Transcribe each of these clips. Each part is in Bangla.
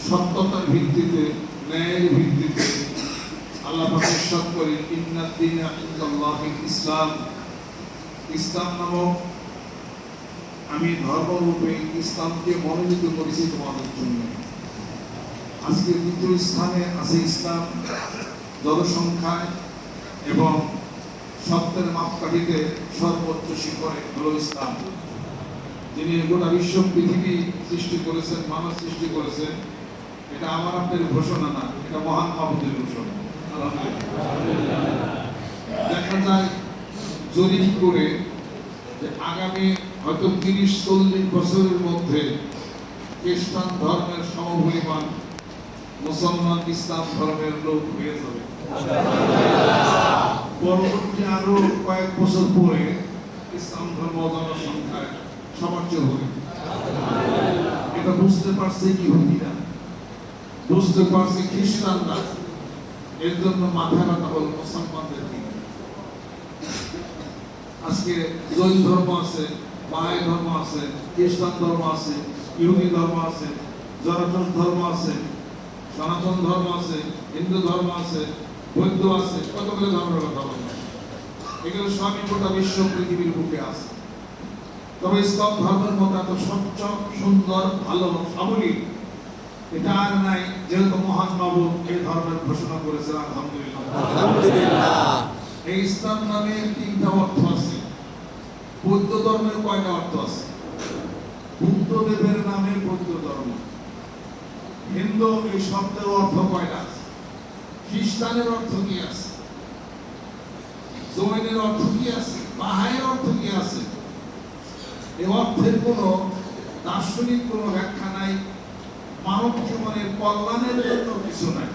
সত্যতার ভিত্তিতে, ন্যায়ের ভিত্তিতে। আল্লাহ পাক ইরশাদ করেন, ইন্নাদ দীনা ইনদাল্লাহিল ইসলাম। ইসলাম নামক আমি ধর্মরূপে ইসলামকে মনোনীত করেছি তোমাদের জন্য। আজকে দ্বিতীয় স্থানে আছে ইসলাম, জনসংখ্যায় এবং সত্যের মাপকাঠিতে সর্বোচ্চ শিখরে হলো ইসলাম। যিনি গোটা বিশ্ব পৃথিবী সৃষ্টি করেছেন, মানুষ সৃষ্টি করেছেন, এটা আমার আপনার ঘোষণা না, এটা মহান মাহবুবের ঘোষণা। দেখা যায় জরিপ করে যে আগামী হয়তো ৩০-৪০ বছরের মধ্যে খ্রিস্টান ধর্মের সমপরিমাণ মুসলমান ইসলাম ধর্মের লোক হয়ে যাবে। পরবর্তী আরো কয়েক বছর পরে ইসলাম ধর্ম জনসংখ্যায় সবার চেয়ে হবে। এটা বুঝতে পারছে ইহুদিরা, বুঝতে পারছে খ্রিস্টানরা। এর জন্য মাথা ব্যথা হল মুসলমানদের দিকে। আজকে জৈন ধর্ম আছে, বাহাই ধর্ম আছে, খ্রিস্টান ধর্ম আছে, ইহুদি ধর্ম আছে, জরাটন ধর্ম আছে, সনাতন ধর্ম আছে, হিন্দু ধর্ম আছে, বৌদ্ধ আছে, কতগুলো ধর্মের কথা বলে। এগুলো সবই গোটা বিশ্ব পৃথিবীর বুকে আছে। তবে ইসলাম ধর্মের মতো এত স্বচ্ছ, সুন্দর, ভালো, সাবলীল এটা আর নাই, যেহেতু মহান মাহবুব এই ধর্মের ঘোষণা করেছেন। আলহামদুলিল্লাহ, আলহামদুলিল্লাহ। এই ইসলাম নামে তিনটা অর্থ আছে। বৌদ্ধ ধর্মের কয়টা অর্থ আছে? বুদ্ধদেবের নামে বৌদ্ধ ধর্ম। হিন্দু এই শব্দের অর্থ কয়টা আছে? খ্রিস্টানের অর্থ কি আছে? জৈনের অর্থ কি আছে? বাহাইয়ের অর্থ কি আছে? এই অর্থের কোন দার্শনিক কোন ব্যাখ্যা নাই, মানব জীবনের কল্যাণের জন্য কিছু নাই।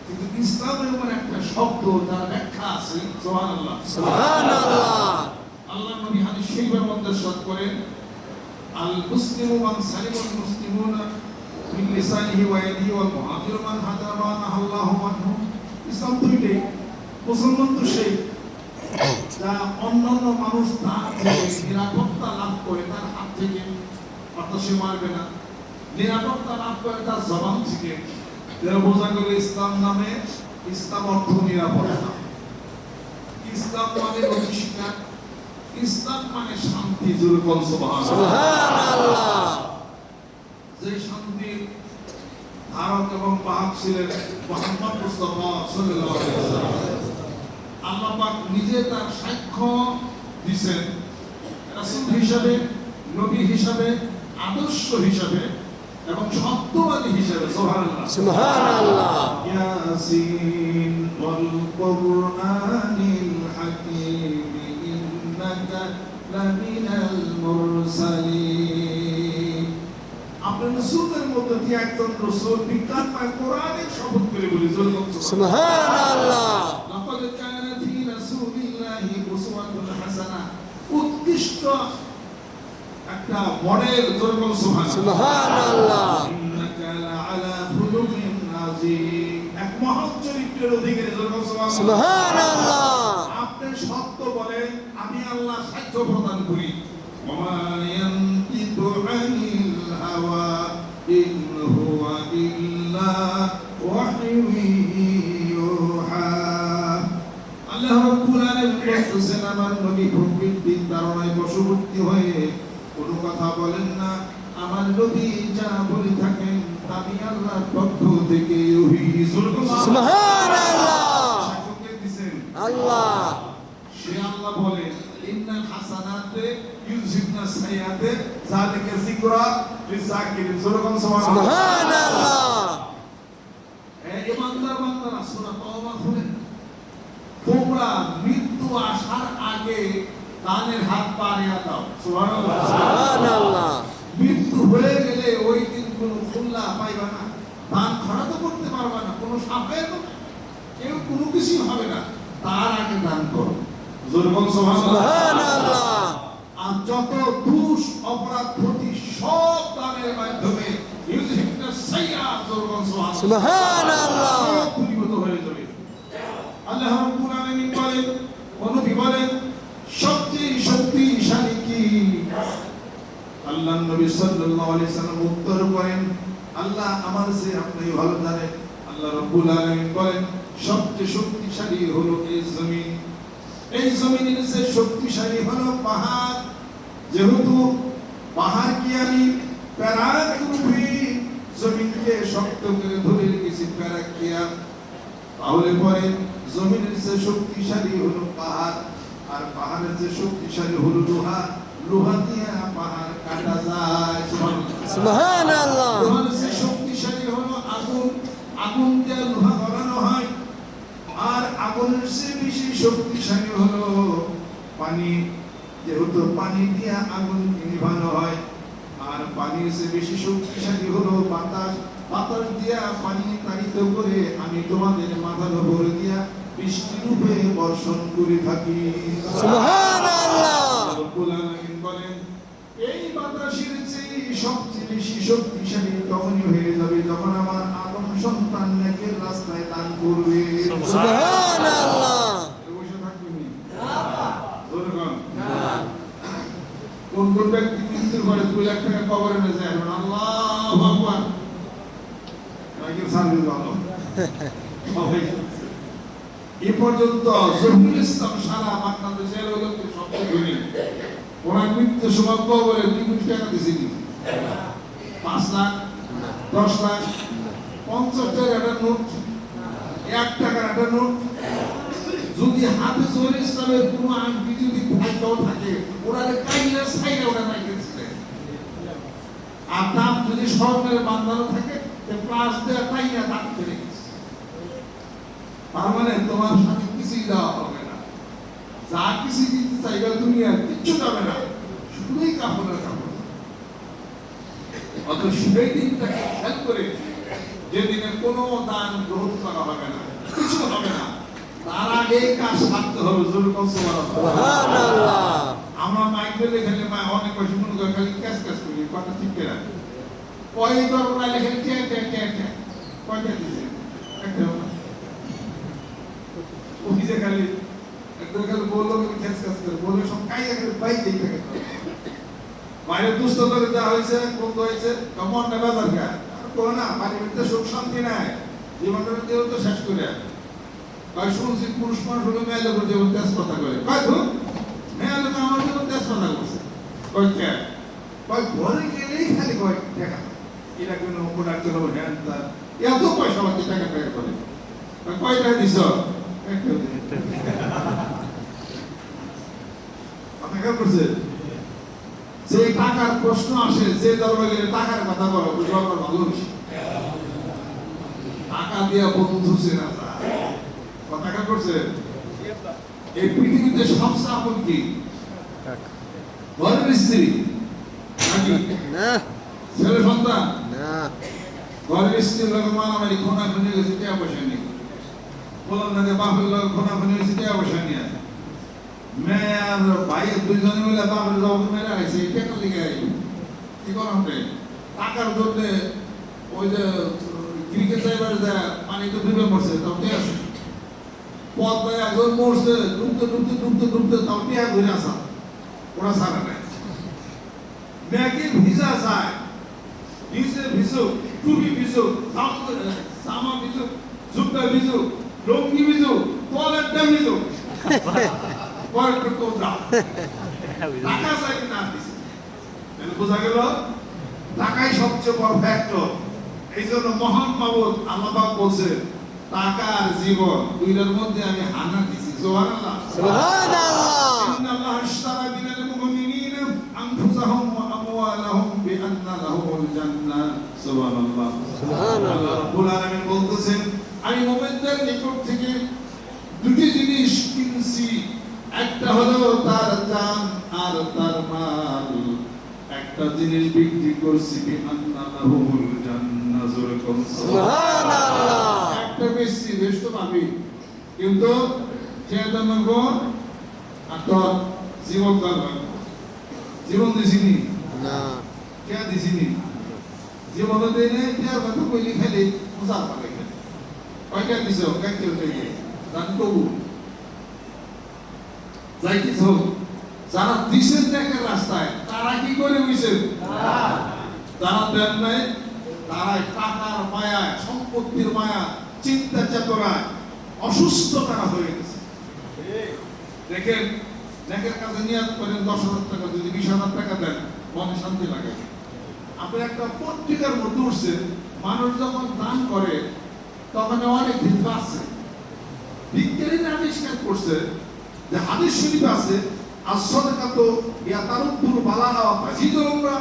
কিন্তু ইসলামের উপর একটা শব্দ, তার ব্যাখ্যা আছে। সুবহানাল্লাহ, সুবহানাল্লাহ। আল্লাহ নবী হাদিস শরীফের মধ্যে ইরশাদ করেন, আল মুসলিমু মান সালিমাল মুসলিমুনা মিন লিসানিহি ওয়া ইয়াদিহি ওয়াল মুহাজিরু মান হাজা মা নাহাল্লাহু আনহু। ইসলাম তো এটাই। মুসলমান তো সেই যা অন্যান্য মানুষ তার নিরাপত্তা লাভ করে তার হাত থেকে, অর্থাৎ সে মারবে না, নিরাপত্তা লাভ করে তার জবান থেকে। যারা বোঝা গেল ইসলাম নামে, ইসলাম অর্থ নিরাপত্তা, ইসলাম মানে অধিষ্ঠিতা, ইসলাম মানে শান্তি। জোরে বল সুবহানাল্লাহ। যে শান্তি ধারক এবং বাহক ছিলেন মুহাম্মদ মুস্তাফা সাল্লাল্লাহু আলাইহি ওয়াসাল্লাম। আল্লাহ পাক নিজে তার সাক্ষ্য দিয়েছেন রাসূল হিসাবে, নবী হিসাবে, আদর্শ হিসাবে এবং সত্যবাদী হিসাবে। সুবহানাল্লাহ, সুবহানাল্লাহ। ইয়াসিন ওয়াল কুরআনিল হাকীম ইন্নাকা লামিনাল মুরসালিন। আপনার রাসূলের মধ্যে দিয়ে একজন রাসূল বিজ্ঞানময় কোরআনের শপথ করে বলি, সুবহানাল্লাহ। লাকাদ কানা ফি রাসূলিল্লাহি উসওয়াতুন হাসানাহ, উৎকৃষ্ট একটা মডেল। সুবহানাল্লাহ। ইন্নাকা লাআলা খুলুকিন আযীম, এক মহৎ চরিত্রের অধিকারী। সুবহানাল্লাহ। আপনি সত্য বলেন, আমি আল্লাহ সাক্ষ্য প্রদান করি। ওয়া ইয়ানতিকু আনিল হাওয়া ইন হুয়া ইল্লা ওয়াহয়ুন ইউহা। আল্লাহ রাব্বুল আলামিন বলেছেন, আমার নবী প্রকৃতির ধারণায় বশবর্তী হয়ে কোনো কথা বলেন না। আমার নবী যা বলে থাকেন আমি আল্লাহর পক্ষ থেকে ওহী। সুবহানাল্লাহ। সাক্ষ্য দিবেন আল্লাহ। সে আল্লাহ বলেন, ইন্নাল হাসানাতে ইউযিবনা সাইয়াতে যালিকা যিকরা লিযাকিরিন। সুবহানাল্লাহ। ইমানদার বান্দারা সূরা তাওবা খুলেন, তোমরা মৃত্যু আসার আগে দানের হাত বাড়িয়ে দাও। সুবহানাল্লাহ, সুবহানাল্লাহ। মৃত্যু হয়ে গেলে ওই দিন কোনো খুল্লা পাইবা না, দান খরা তো করতে পারবা না, কোনো সাপের কেউ কোনো কিছুই হবে না, তার আগে দান করো। জোরে বল সুবহানাল্লাহ। আর যত দুষ অপরাধ ক্ষতি সব দানের মাধ্যমে ইউযিবনা সাইয়্যাত। জোরে বল সুবহানাল্লাহ। পরিবর্তন হয়ে যাবে। আল্লাহ রাব্বুল আলামিন বলেন, নবী বলেন, সবচেয়ে শক্তিশালী কি? আল্লাহ নবী সাল্লাল্লাহু আলাইহি সাল্লাম উত্তর করেন, আল্লাহ আমার চেয়ে আপনি ভালো জানেন। আল্লাহ রাব্বুল আলামিন বলেন সবচেয়ে শক্তিশালী হলো এই জমিন। এই জমিনের চেয়ে শক্তিশালী হলো পাহাড়। যেহেতু পাহাড়কে আমি প্যারাক রূপে জমিনকে শক্ত করে ধরে রেখেছি প্যারাক দিয়া, তাহলে পরে জমিনের চেয়ে শক্তিশালী হলো পাহাড়, আর পাহাড়ের চেয়ে শক্তিশালী হলো লোহা। লোহা দিয়া পাহাড় কাটা যায়। সুবহানাল্লাহ। লোহার চেয়ে শক্তিশালী হলো আগুন। আগুন দিয়ে লোহা গলানো হয়। আর আগুনের চেয়ে বেশি শক্তিশালী হলো পানি। যেহেতু পানি দিয়ে আগুন নিভানো হয়। আর পানির চেয়ে বেশি শক্তিশালী হলো বাতাস। বাতাস দিয়া পানি তাড়িত করে আমি তোমাদের মাথার উপর দিয়া বৃষ্টি রূপে বর্ষণ করে থাকি। সুবহানাল্লাহ। রব্বুল আলামিন বলেন এই বাতাসের চেয়ে সবচেয়ে বেশি শক্তিশালী তখনই হয়ে যাবে যখন আমার আদম সন্তান নেকের রাস্তায় দান করবে। সুবহানাল্লাহ। বসে থাকবেন না, জোরে বল। কোন কোন ব্যক্তি মৃত্যুর পরে 2 লাখ টাকা কবরে নিয়ে যায়, আল্লাহু আকবার। আগে সামনে ভালো এ পর্যন্ত জহুরুল ইসলাম সারা বাংলাদেশের লোককে সবচেয়ে ধনী। ওনার মৃত্যুর সময় কবরে 2 কোটি টাকা দিয়েছেন। 5 লাখ, 10 লাখ, 50 টাকার নোট, 1 টাকার একটা নোট। যদি হাফেজুল ইসলামের কোনো আংটি যদি ভাগ্যও থাকে, ওনারে কাইয়া সাইরা ওরা রাখেছিলেন। আর দাম যদি স্বর্ণের বান্ধানো থাকে, প্লাস দেওয়া কাইয়া দাম করে গেছে। তার মানে তোমার সাথে কিছুই দেওয়া হবে না। যা কিছু দিতে চাইবে দুনিয়ার কিচ্ছু যাবে না, শুধুই কাপড়ের কাপড়। অত সেই দিনটাকে খেয়াল করে যেদিনে কোনো দান গ্রহণ করা হবে না, কিছু হবে না, তার আগে কাজ সারতে হবে। জোরে বল সুবহানাল্লাহ। আমরা মাইকেলে খেলে অনেক বেশি মনে করে খালি ক্যাশ ক্যাশ করি, কথা ঠিক করে ওই দরকার লেখে কে কে কে কে কয়টা দিছে একটা ওই যে খালি একটা খালি বললো ক্যাশ ক্যাশ করে বলে সব কাইয়া করে বাইরে থাকে। বাইরে দুষ্ট করে দেওয়া হয়েছে, বন্ধ হয়েছে, কেমন নেবা দরকার কোনো না, বাড়ির ভিতরে সুখ শান্তি নাই, জীবনটা দেহ তো শেষ করে। কয় শুনছি পুরুষ মানুষ হলো মেয়ে লোকের যেমন তেজ কথা করে, কয় তো মেয়ে লোক আমার যেমন তেজ কথা করছে। কয় কে কয় ঘরে গেলেই খালি কয় টাকা, এটা কোনো প্রোডাক্ট হলো হ্যান তার এত পয়সা আমাকে টাকা টাকা করে। কয় টাকা দিছ? টাকা করছে। যে টাকার প্রশ্ন আসে, যে দরবারে গেলে টাকার কথা বলো, ওই দরবার ভালোবাসি। টাকা দিয়া বন্ধু চেনা যায়। টাকা করছে। এই পৃথিবীতে সবচেয়ে আপন কি? ঘরের স্ত্রী নাকি না, ছেলে সন্তান না। ঘরের স্ত্রীর লোক মারামারি খোনাখুনি হয়েছে, টাকা পয়সা নেই। বললাম না যে বাপের লোক খোনাখুনি হয়েছে, টাকা পয়সা নিয়ে আসে। মেয়ে আর ভাই দুইজনে মিলে বাপের লোক মেরে আসে, টাকা লিখে কি করাম রে? টাকার জন্য ওই যে ক্রিকেট যাইবার যায় পানিতে ডুবে মরছে, তাও কে আছে পথ ভাই একজন মরছে, ডুবতে ডুবতে ডুবতে ডুবতে তাও টিয়া ঘুরে আসা, ওরা সারা নাই। মেয়েকে ভিজা যায়, ভিজে ভিজুক, টুপি ভিজুক, জামা ভিজুক, জুব্বা ভিজুক, লুঙ্গি ভিজুক, টয়লেটটা ভিজুক, পরেরটা কোথা টাকা চাই না দিছে। বোঝা গেল টাকাই সবচেয়ে বড় ফ্যাক্টর। এই জন্য মহান মাবুদ আল্লাহ পাক বলছে টাকা আর জীবন দুইটার মধ্যে আমি হানা দিছি। সুবহানাল্লাহ। সুবহানাল্লাহ। ইন্নাল্লাহ আশতারা মিনাল মুমিনিনা আনফুসাহুম ওয়া আমওয়ালাহুম বিআন্না লাহুমুল জান্নাহ। সুবহানাল্লাহ। সুবহানাল্লাহ। আল্লাহ রাব্বুল আলামিন বলতেছেন আমি মুমিনদের নিকট থেকে দুটি জিনিস কিনছি, একটা হলো তার জান আর তার মাল। একটা জিনিস বিক্রি করছি বিআন্না লাহুমুল জান্নাহ। সুবহানাল্লাহ। একটা বেশি বেশ তো পাবি, কিন্তু সে তোমাকে একটা জীবন করবে। জীবন দিছিনি না, কে দিছিনি? জীবন দেয় না, তার কথা কইলি খালি মুসাফ পালে খালি কয়টা দিছো কাইতে হইছে জান তবু যাইতিস হোক। যারা দিছেন দেখেন রাস্তায় তারা কি করে হইছে? যারা দেন নাই তারাই টাকার মায়া, সম্পত্তির মায়া, চিন্তা চেতনায় অসুস্থ তারা হয়ে গেছে। দেখেন, নেকের কাছে নিয়াত করেন 10,000 টাকা, যদি 20,000 টাকা দেন মনে শান্তি লাগে। আপনি একটা পত্রিকার মধ্যে উঠছে, মানুষ যখন দান করে তখন অনেক দিন আছে। বিজ্ঞানীরা আবিষ্কার করছে যে হাদিস শরীফ আছে, as-sadaqatu ইয়াতারুদ্দুল বালাগা ওয়া তাজিদুল উমরা,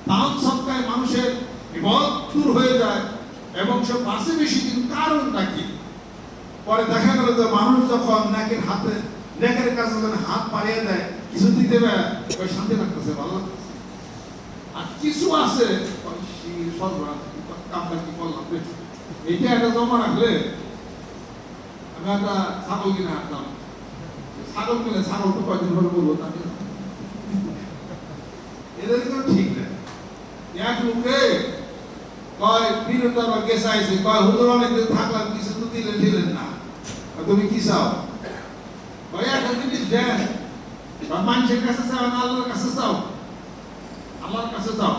দান সদকায় মানুষের বিপদ দূর হয়ে যায় এবং সে বাঁচে বেশি দিন। কারণটা কি? পরে দেখা গেল যে মানুষ যখন নেকের হাতে, নেকের কাছে যখন হাত বাড়িয়ে দেয়, কিছু দিতে পারে, ওই শান্তি লাগতেছে, ভালো লাগতেছে। আর কিছু আছে কামটা কি করলাম, এইটা একটা জমা রাখলে, আমি একটা ছাগল কিনে হাঁটলাম, ছাগল কিনে ছাগল তো কয়দিন পরে বলবো, তাকে এদের কিন্তু ঠিক নেই। এক লোকে কয় বিরোধ গেছে আইছে, কয় হুজুর অনেকদিন থাকলাম, কিছু তো দিলেন না, তুমি কি চাও? ভাই একটা জিনিস দেন, মানুষের কাছে চাও না আল্লাহর কাছে চাও? আল্লাহর কাছে চাও।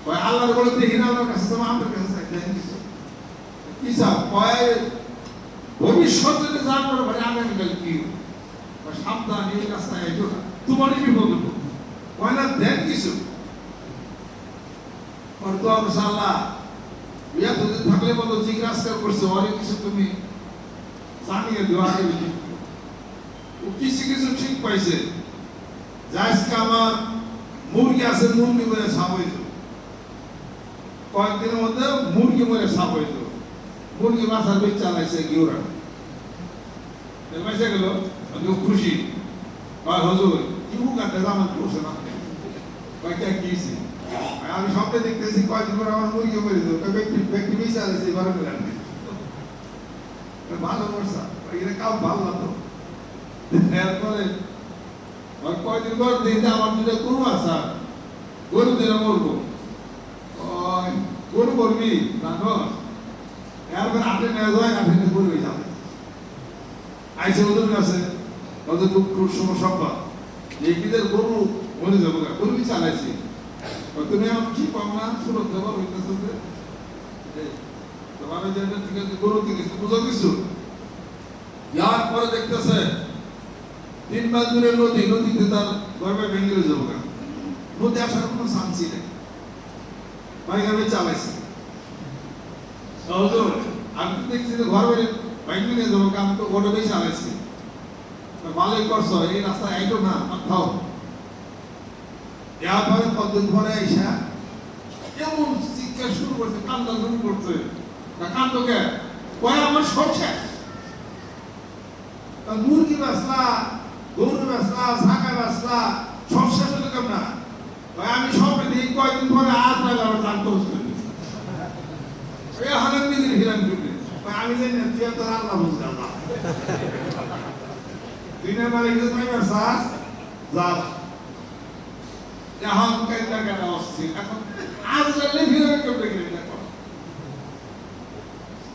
ভাই আল্লাহর বলে দেখি না, আল্লাহর কাছে চাও, আমাদের কাছে চাই দেন কিছু। কি চাও? কয় ভবিষ্যতে যা করো ভাই আগামীকাল কি সাবধান, এই রাস্তায় আইছো না, তোমারই বিপদ হবো। কয় না দেন কিছু। তো আল্লাহ ইয়া যদি থাকলে বলো জিজ্ঞাসা করছে, অনেক কিছু তুমি জানিয়ে দেওয়া আগে ও কিছু কিছু ঠিক পাইছে। আজকে আমার মুরগি আছে, মুরগি মরে সাপ হইত, কয়েকদিনের মধ্যে মুরগি মরে সাপ হইত, মুরগি মাথার বেচ চালাইছে গিওরা বেঁচে গেল, খুশি। কয় হুজুর কি কাটে আমার করছে না, কয়েকটা গিয়েছি আমি স্বপ্নে দেখতেছি, কয়েকদিন পর আমার মুরগি মরে যাবে, ব্যক্তি বেঁচে চালাইছে, এবারে ভালো করছা, এটা কাউ ভালো লাগতো। এরপরে কয়েকদিন পর দেখতে আমার দুটো গরু আছে, গরু দিলে মরবো, গরু করবি জানো, এরপরে আটে নেওয়া যায়, আটে নিয়ে গরু হয়ে যাবে। আইসে ওদের কাছে ওদের দুঃখ সংবাদ, এদের গরু মরে যাবো, গরু চালাইছি, তুমি আমার কি পাও না, সুরত দেবো হইতেছে তোমার গরু কিনেছি, বুঝো কিছু। ইয়ার পরে দেখতেছে 3 মাস দূরে নদী, নদীতে তার গর্বে ভেঙে যাবো, নদী আসার কোনো শান্তি নেই, পাইকারি চালাইছে। আমি তো দেখছি যে ঘর বাড়ি ভেঙে নিয়ে যাবো, আমি তো গরবে চালাইছি, ভালোই করছো, এই রাস্তায় আইটো না, খাও। এরপরে কতদিন পরে আইসা এমন শিক্ষা শুরু করছে, কান্দা শুরু করছে। কান্দ কে? কয় আমার সব শেষ, মুরগি বেচলা, গরু বেচলা, ছাগল বেচলা, সব শেষ হলো কেমন না? আমি সব দিই, কয়েকদিন পরে আজ না আবার জানতে হচ্ছে হাজার নিজের হিরান করবে। আমি জানি না, তুই তো আল্লাহ বুঝলাম না, দিনের বেলা কিন্তু তাই বেচাস যা এখন কাইটা কেন অস্থির, এখন আজ জানলে হিরান করবে কিনে দেখো।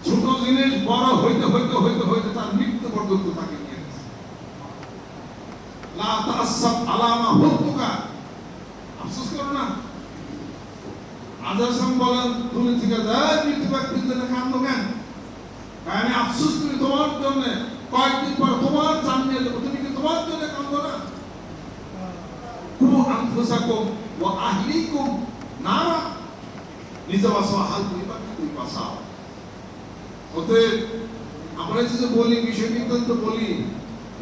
ছোট জিনিস বড় হইতে হইতে হইতে হইতে তার মৃত্যু পর্যন্ত তাকে নিয়ে গেছে। লা তাসাব আলামা হুকুকা, আফসোস করো না। আজারসাম বলেন তুমি থেকে যায় মৃত্যু ব্যক্তির জন্য কান্দো কেন? আমি আফসোস করি তোমার জন্য, কয়েকদিন পর তোমার জান নিয়ে যাবো, তুমি কি তোমার জন্য কান্দো না? কু আনফুসাকুম ওয়া আহলিকুম নারা, নিজে বাঁচো, হাল পরিবার তুমি বাঁচাও। অতএব আমরা যে বলি বিষয় বিজ্ঞান তো বলি,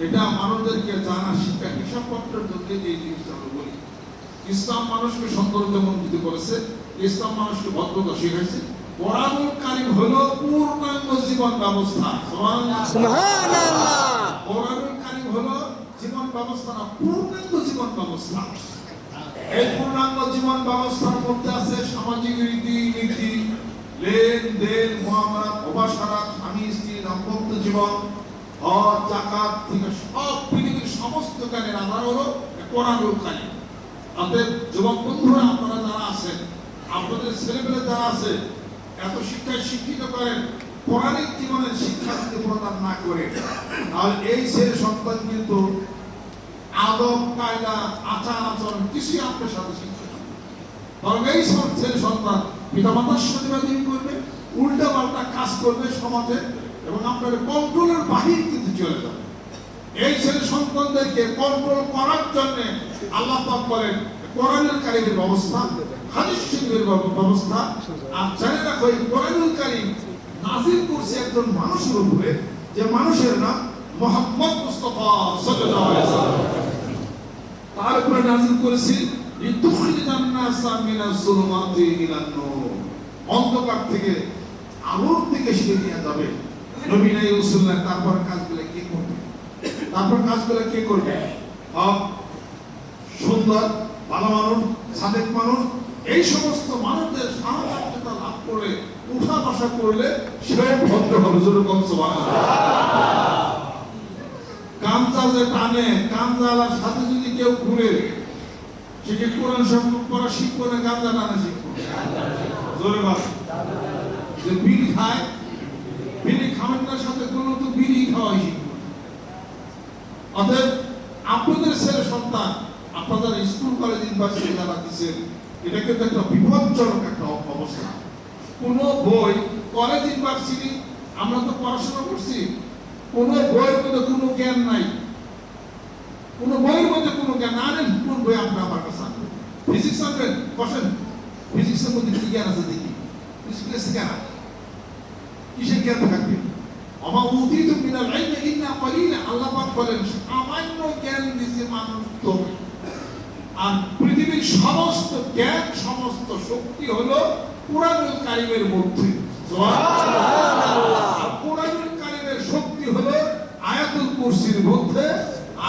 এটা মানুষদেরকে জানা শিক্ষা, হিসাবপত্রের জন্য এই জিনিসটা আমরা বলি। ইসলাম মানুষকে সৌন্দর্যমণ্ডিত করেছে, ইসলাম মানুষকে ভদ্রতা শিখাইছে। কোরআনুল কারীম হলো পূর্ণাঙ্গ জীবন ব্যবস্থা। সুবহানাল্লাহ। কোরআনুল কারীম হলো জীবন ব্যবস্থা না, পূর্ণাঙ্গ জীবন ব্যবস্থা। এই পূর্ণাঙ্গ জীবন ব্যবস্থার মধ্যে আছে সামাজিক রীতি নীতি, লেনদেন, মুআমালাত, মুবাশারাত, স্বামী স্ত্রী দাম্পত্য জীবন, হজ যাকাত থেকে সব পৃথিবীর সমস্ত জ্ঞানের আধার হলো কোরআনুল কারীম। আপনাদের যুবক বন্ধুরা আপনারা যারা আছেন, আপনাদের ছেলেমেয়ে যারা আছে, এত শিক্ষায় শিক্ষিত করেন, কোরআনিক জীবনের শিক্ষা যদি প্রদান না করে, তাহলে এই ছেলে সন্তান কিন্তু আদব কায়দা আচার আচরণ কিছুই আপনার সাথে শিখবে না। বরং এই ছেলে সন্তান পিতামাতার সাথে বেয়াদবি করবে, উল্টা পাল্টা কাজ করবে সমাজে, এবং আপনার কন্ট্রোলের বাহির কিন্তু চলে যাবে। এই ছেলে সন্তানদেরকে কন্ট্রোল করার জন্য আল্লাহ পাক বলেন কোরআনুল কারীমের ব্যবস্থা, হাদিস শরীফের ব্যবস্থা। আর জানে রাখো এই কোরআনুল কারীম নাযিল করছে একজন মানুষের উপরে, যে মানুষের নাম মুহাম্মদ মুস্তাফা সাল্লাল্লাহু আলাইহি ওয়াসাল্লাম। তার উপরে নাযিল করেছে লিতুখরিজান নাসা মিনাজ যুলুমাতি ইলান নূর, অন্ধকার থেকে আলোর দিকে সে নিয়ে যাবে। নবী নাই রাসূল নাই, তারপর কাজগুলো কে করবে? তারপর কাজগুলো কে করবে? সুন্দর ভালো মানুষ, সাদেক মানুষ, এই সমস্ত মানুষদের সাহায্যতা লাভ করে উঠা বসা করলে সে ভদ্র হবে। জোরে বলুন সুবহানাল্লাহ। কামজা যে টানে, কামজালার সাথে যদি কেউ ঘুরে, সে কি কোরআন শরীফ পড়া শিখবো না কামজা টানা শিখবো? জোরে বল। যে বিড়ি খায়, বিড়ি খাওয়ানোর সাথে কোনো তো বিড়ি খাওয়াই শিখবো। অতএব আপনাদের ছেলে সন্তান আপনাদের স্কুল কলেজ ইউনিভার্সিটি যারা দিচ্ছেন, এটা কিন্তু একটা বিপজ্জনক একটা অবস্থা। কোন বই, কলেজ ইউনিভার্সিটি আমরা তো পড়াশোনা করছি, কোন বইয়ের মধ্যে কোনো জ্ঞান নাই, কোন বইয়ের মধ্যে কোনো জ্ঞান আনেন। কোন বই আপনি আমার কাছে আনবেন? ফিজিক্স আনবেন, বসেন, ফিজিক্সের মধ্যে কি জ্ঞান আছে দেখি, ফিজিক্স জ্ঞান, কিসের জ্ঞান থাকবে? আমা উতিতু মিনাল ইলমি ইল্লা ক্বালিলা, আল্লাহ পাক বলেন সামান্য জ্ঞান দিয়েছে মানুষ তো। আর পৃথিবীর সমস্ত জ্ঞান, সমস্ত শক্তি হলো কোরআনুল কারীমের মধ্যে। সুবহানাল্লাহ। কোরআনুল কারীমের শক্তি হলো আয়াতুল কুরসির মধ্যে,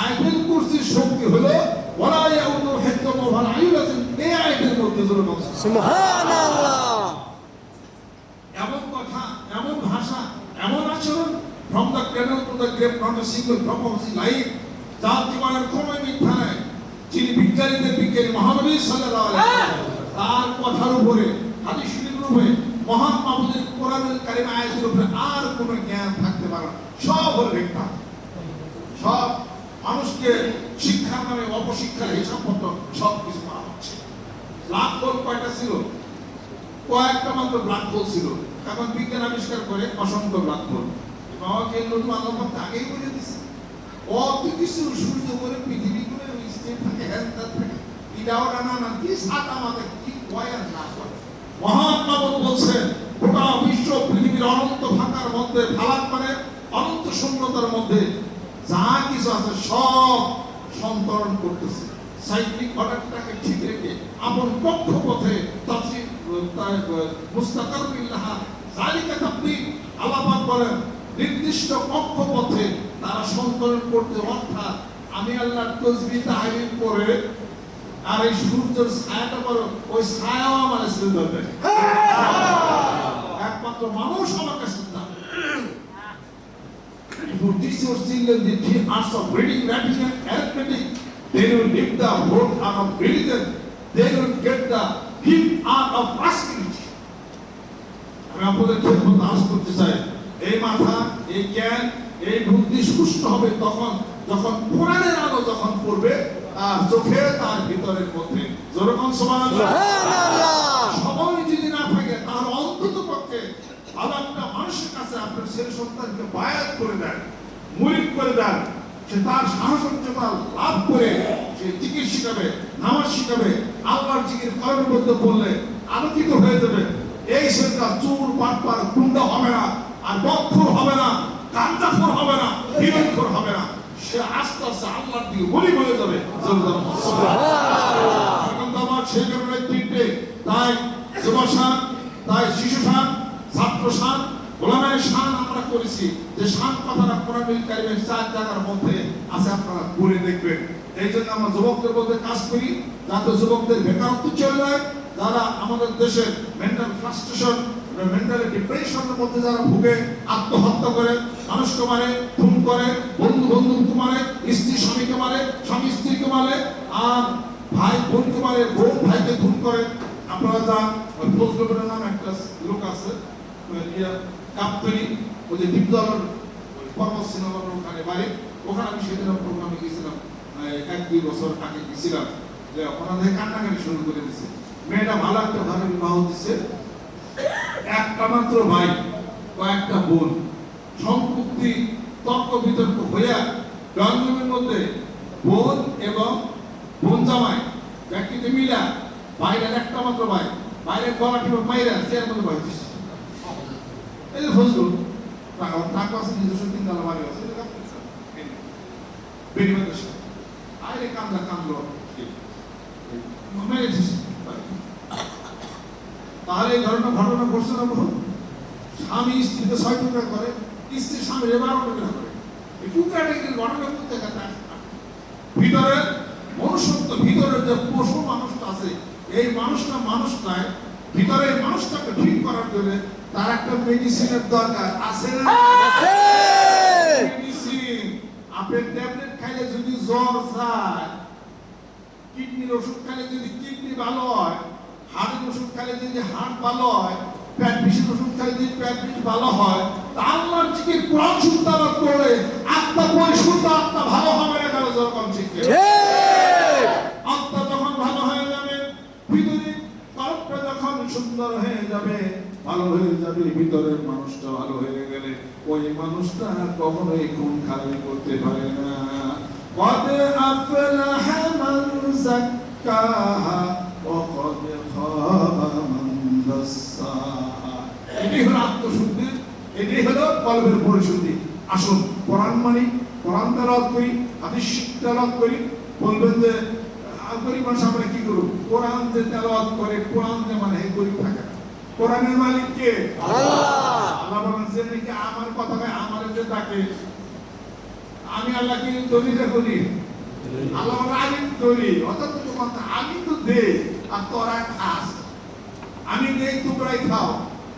আয়াতুল কুরসির শক্তি হলো ওয়ালা ইয়াউদু হিফযুহুমা ওয়া আলিয়্যুল আযীম, এই আয়াতের মধ্যে। সুবহানাল্লাহ। এমন কথা, এমন ভাষা, এমন আচরণ, from the cradle to the grave, not a single drop of his life, যার জীবনের কোনো মিথ্যা নাই। যিনি বিজ্ঞানীদের বিজ্ঞানী মহানবী সাল্লাল্লাহু আলাইহি ওয়াসাল্লাম, তার কথার উপরে, হাদিস শরীফের উপরে, মহান মাহমুদের কোরআনুল কারীম আয়াতের উপরে আর কোনো জ্ঞান থাকতে পারে না। সব হলো মিথ্যা। সব মানুষকে শিক্ষার নামে অপশিক্ষার হিসাব মতো সব কিছু করা হচ্ছে। ব্ল্যাক হোল কয়টা ছিল? কয়েকটা মাত্র ব্ল্যাক হোল ছিল। এখন বিজ্ঞান আবিষ্কার করে অসংখ্য ব্ল্যাক হোল। বাবাকে নতুন আল্লাহ পাক আগেই বলে দিয়েছে, অত কিছু সূর্য করে পৃথিবী করে স্টেট থাকে, হেলথ থাকে, এটাও না না কি সাতা মাথা কি কয় আর না করে। মহান মাহমুদ বলছেন গোটা বিশ্ব পৃথিবীর অনন্ত ফাঁকার মধ্যে, ফালাক মানে অনন্ত শূন্যতার মধ্যে যা কিছু আছে সব সন্তরণ করতেছে। সাইক্লিক অর্ডারটাকে ঠিক রেখে আপন কক্ষপথে তাফসীর মুস্তাকার বিল্লাহ যালিকা তাকদীর, আল্লাহ পাক বলেন নির্দিষ্ট কক্ষপথে তারা সন্তরণ করতে, অর্থাৎ আমি আল্লাহর তাসবিহ তাহলিল করে আর এই সূর্যের ছায়াটা করো, ওই ছায়াও আমার সিজদা দেয়। একমাত্র মানুষ আমাকে সিজদা দেয়। If you teach your children the three arts of reading, writing and arithmetic, they will leave the whole art of religion, they will get the hidden art of prosperity. আমি আপনাদের খেদমত আরজ করতে চাই, এই মাথা, এই জ্ঞান, এই বুদ্ধি সুস্থ হবে তখন যখন কোরআনের আলো যখন পড়বে তার চোখে, তার ভিতরের মধ্যে। যেরকম সুবহানাল্লাহ। সময় যদি না থাকে তাহলে অন্তত পক্ষে ভালো একটা মানুষের কাছে আপনার ছেলে সন্তানকে বায়াত করে দেন, মুরিদ করে দেন, সে তার সাহসিকতা লাভ করে সে জিকির শিখাবে, নামাজ শিখাবে, আল্লাহর জিকির করার মধ্যে বললে আলোকিত হয়ে যাবে। এই ছেলেটা চোর, বাটপার, গুন্ডা হবে না, আর বদখোর হবে না, গাঁজাখোর হবে না, হিরোইনখোর হবে না, সে আস্তে আস্তে আল্লাহর দিকে মুরিদ হয়ে যাবে। সুবহানাল্লাহ। এখন তো আমার সেই কারণে তিনটে, তাই যুবসান, তাই শিশু শান, ছাত্র শান, গোলামের শান আমরা করেছি। যে শান কথাটা কোরআনুল কারীমের 4 জায়গার মধ্যে আছে, আপনারা পড়ে দেখবেন। এই জন্য আমরা যুবকদের মধ্যে কাজ করি যাতে যুবকদের বেকারত্ব চলে যায়, যারা আমাদের দেশের মেন্টাল ফ্রাস্ট্রেশন, মেন্টাল ডিপ্রেশনের মধ্যে যারা ভুগে, আত্মহত্যা করে, মানুষকে মারে, খুন করে, বন্ধুকে মারে, স্ত্রী স্বামীকে মারে, স্বামী স্ত্রীকে মারে, আর ভাই বোনকে মারে, বোন ভাইকে খুন করে। আপনারা যান, ফজলুরের নাম একটা লোক আছে কাপ্তানি, ওই যে দীপজলের পর্বত সিনেমার ওখানে বাড়ি, ওখানে আমি সেদিন প্রোগ্রামে গেছিলাম, 1-2 বছর আগে গেছিলাম। যে ওখানে কান্নাকাটি শুরু করে দিচ্ছে। মেয়েটা ভালো একটা ঘরে বিবাহ দিচ্ছে, একটা মাত্র ভাই, কয়েকটা বোন, সম্পত্তি তর্ক বিতর্ক হইয়া জন্মের মধ্যে বোন এবং বোন জামাই ব্যক্তিতে মিলা বাইরের একটা মাত্র ভাই, বাইরের গলা টিপে মাইরা চেয়ার মধ্যে ভাই এই যে ফজলুল টাকা আছে, নিজস্ব তিন তলা বাড়ি আছে, বেরিবাদের সাথে আইরে কান্দা কান্দলো মেরে দিছে। তাহলে এই ধরনের ঘটনা ঘটছে না? বহু স্বামী স্ত্রীকে 6 টুকরা করে, স্ত্রী স্বামীর 12 টুকরা করে। এই টুকরাটা কি ঘটনা করতে গেছে? ভিতরে মনুষ্যত্ব, ভিতরের যে পশু মানুষটা আছে, এই মানুষটায় ভিতরের মানুষটাকে ঠিক করার জন্য তার একটা মেডিসিনের দরকার আছে না? আছে। মেডিসিন আপেল ট্যাবলেট খাইলে যদি জ্বর যায়, কিডনির ওষুধ খাইলে যদি কিডনি ভালো হয়, হার্টের ওষুধ খাইলে যদি হার্ট ভালো হয়, পেট বিষের ওষুধ খাইলে যদি পেট বিষ ভালো হয়, তা আল্লাহর জিকির কোরআন সুন্নাহ করে আত্মা পরিশুদ্ধ, আত্মা ভালো হবে না কারো যখন শিখে। ঠিক। আত্মা যখন ভালো হয়ে যাবে, ভিতরে কল্পটা যখন সুন্দর হয়ে যাবে, ভালো হয়ে যাবে, ভিতরের মানুষটা ভালো হয়ে গেলে ওই মানুষটা কখনোই খুন খারাপি করতে পারে না। قد أفلح من زكاها وقد خاب من دساها। এটাই হলো আত্মশুদ্ধি, এটাই হলো কলবের পরিশুদ্ধি। আসুন কোরআন মানি, কোরআন তেলাওয়াত করি, হাদিস তেলাওয়াত করি। বলবেন যে গরিব মানুষ আমরা কি করব? কোরআন যে তেলাওয়াত করে, কোরআন যে মানে গরিব থাকে না। কোরআনের মালিক কে? আল্লাহ। আল্লাহ বলেন যে নাকি আমার কথা কয়, আমার যে ডাকে, আমি আল্লাহকে দলিল করি। আল্লাহ বলে আমি দলি, অর্থাৎ কথা আমি তো দে আর তোরা খাস। আমি দেই তোমরাই খাও।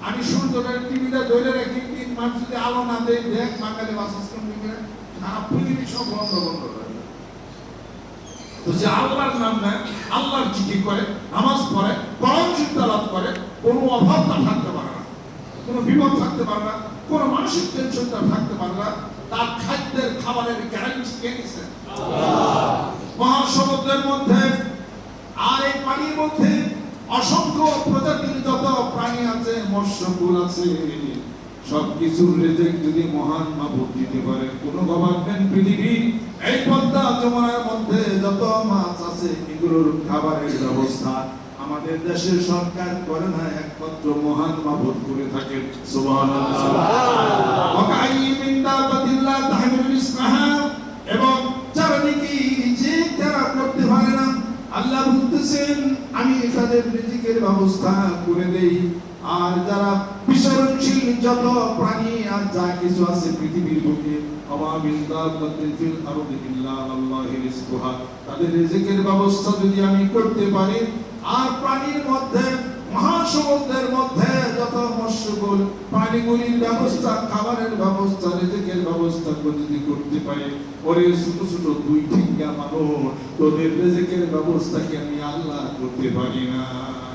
আমি সূর্যটার টিভিতে ধরে রেখে 3 মাস যদি আলো না দেই, দেখ বাঙালি বাসস্থান থেকে সারা পৃথিবী সব বন্ধ বন্ধ করে। তো যে আল্লাহর নাম নেয়, আল্লাহর জিকির করে, নামাজ পড়ে, কোরআন তেলাওয়াত করে, কোনো অভাবটা থাকতে পারে না, কোনো বিপদ থাকতে পারে না, কোনো মানসিক টেনশনটা থাকতে পারে না। তার খাদ্যের খাবারের গ্যারান্টি কে দিয়েছে? আল্লাহ। মহাসমুদ্রের মধ্যে আর এই পানির মধ্যে অসংখ্য প্রজাতির যত প্রাণী আছে, মৎস্যকুল আছে, সবকিছুর রিজিক যদি মহান মাবুদ দিতে পারে, কোন গভর্নমেন্ট পৃথিবী এই পদ্মা যমুনার মধ্যে যত মাছ আছে এগুলোর খাবারের ব্যবস্থা আমাদের দেশের সরকার করে না, একমাত্র মহান মাবুদ করে থাকে। সুবহানাল্লাহ, সুবহানাল্লাহ। ওয়াকাইমিন দাবাতিল্লাহ তাহমিলু রিজকাহা, এবং চারিদিকে রিজিক যারা করতে পারে না, আল্লাহ বলতেছেন আমি তাদের রিজিকের ব্যবস্থা করে দেই। আর যারা বিচরণশীল যত প্রাণী আর যা কিছু আছে পৃথিবীর বুকে, আবাবিল দাবাতিল ফিল আরদি ইল্লা আল্লাহি রিজকুহা, তাদের রিজিকের ব্যবস্থা যদি আমি করতে পারি, আর প্রাণীর মধ্যে মহাসমুদ্রের মধ্যে যত মৎস্যকুল প্রাণীগুলির ব্যবস্থা, খাবারের ব্যবস্থা, রিজিকের ব্যবস্থা যদি করতে পারি, ওরে ছোট ছোট 2 ঠিকা মানুষ, তোদের রিজিকের ব্যবস্থাকে আমি আল্লাহ করতে পারি না।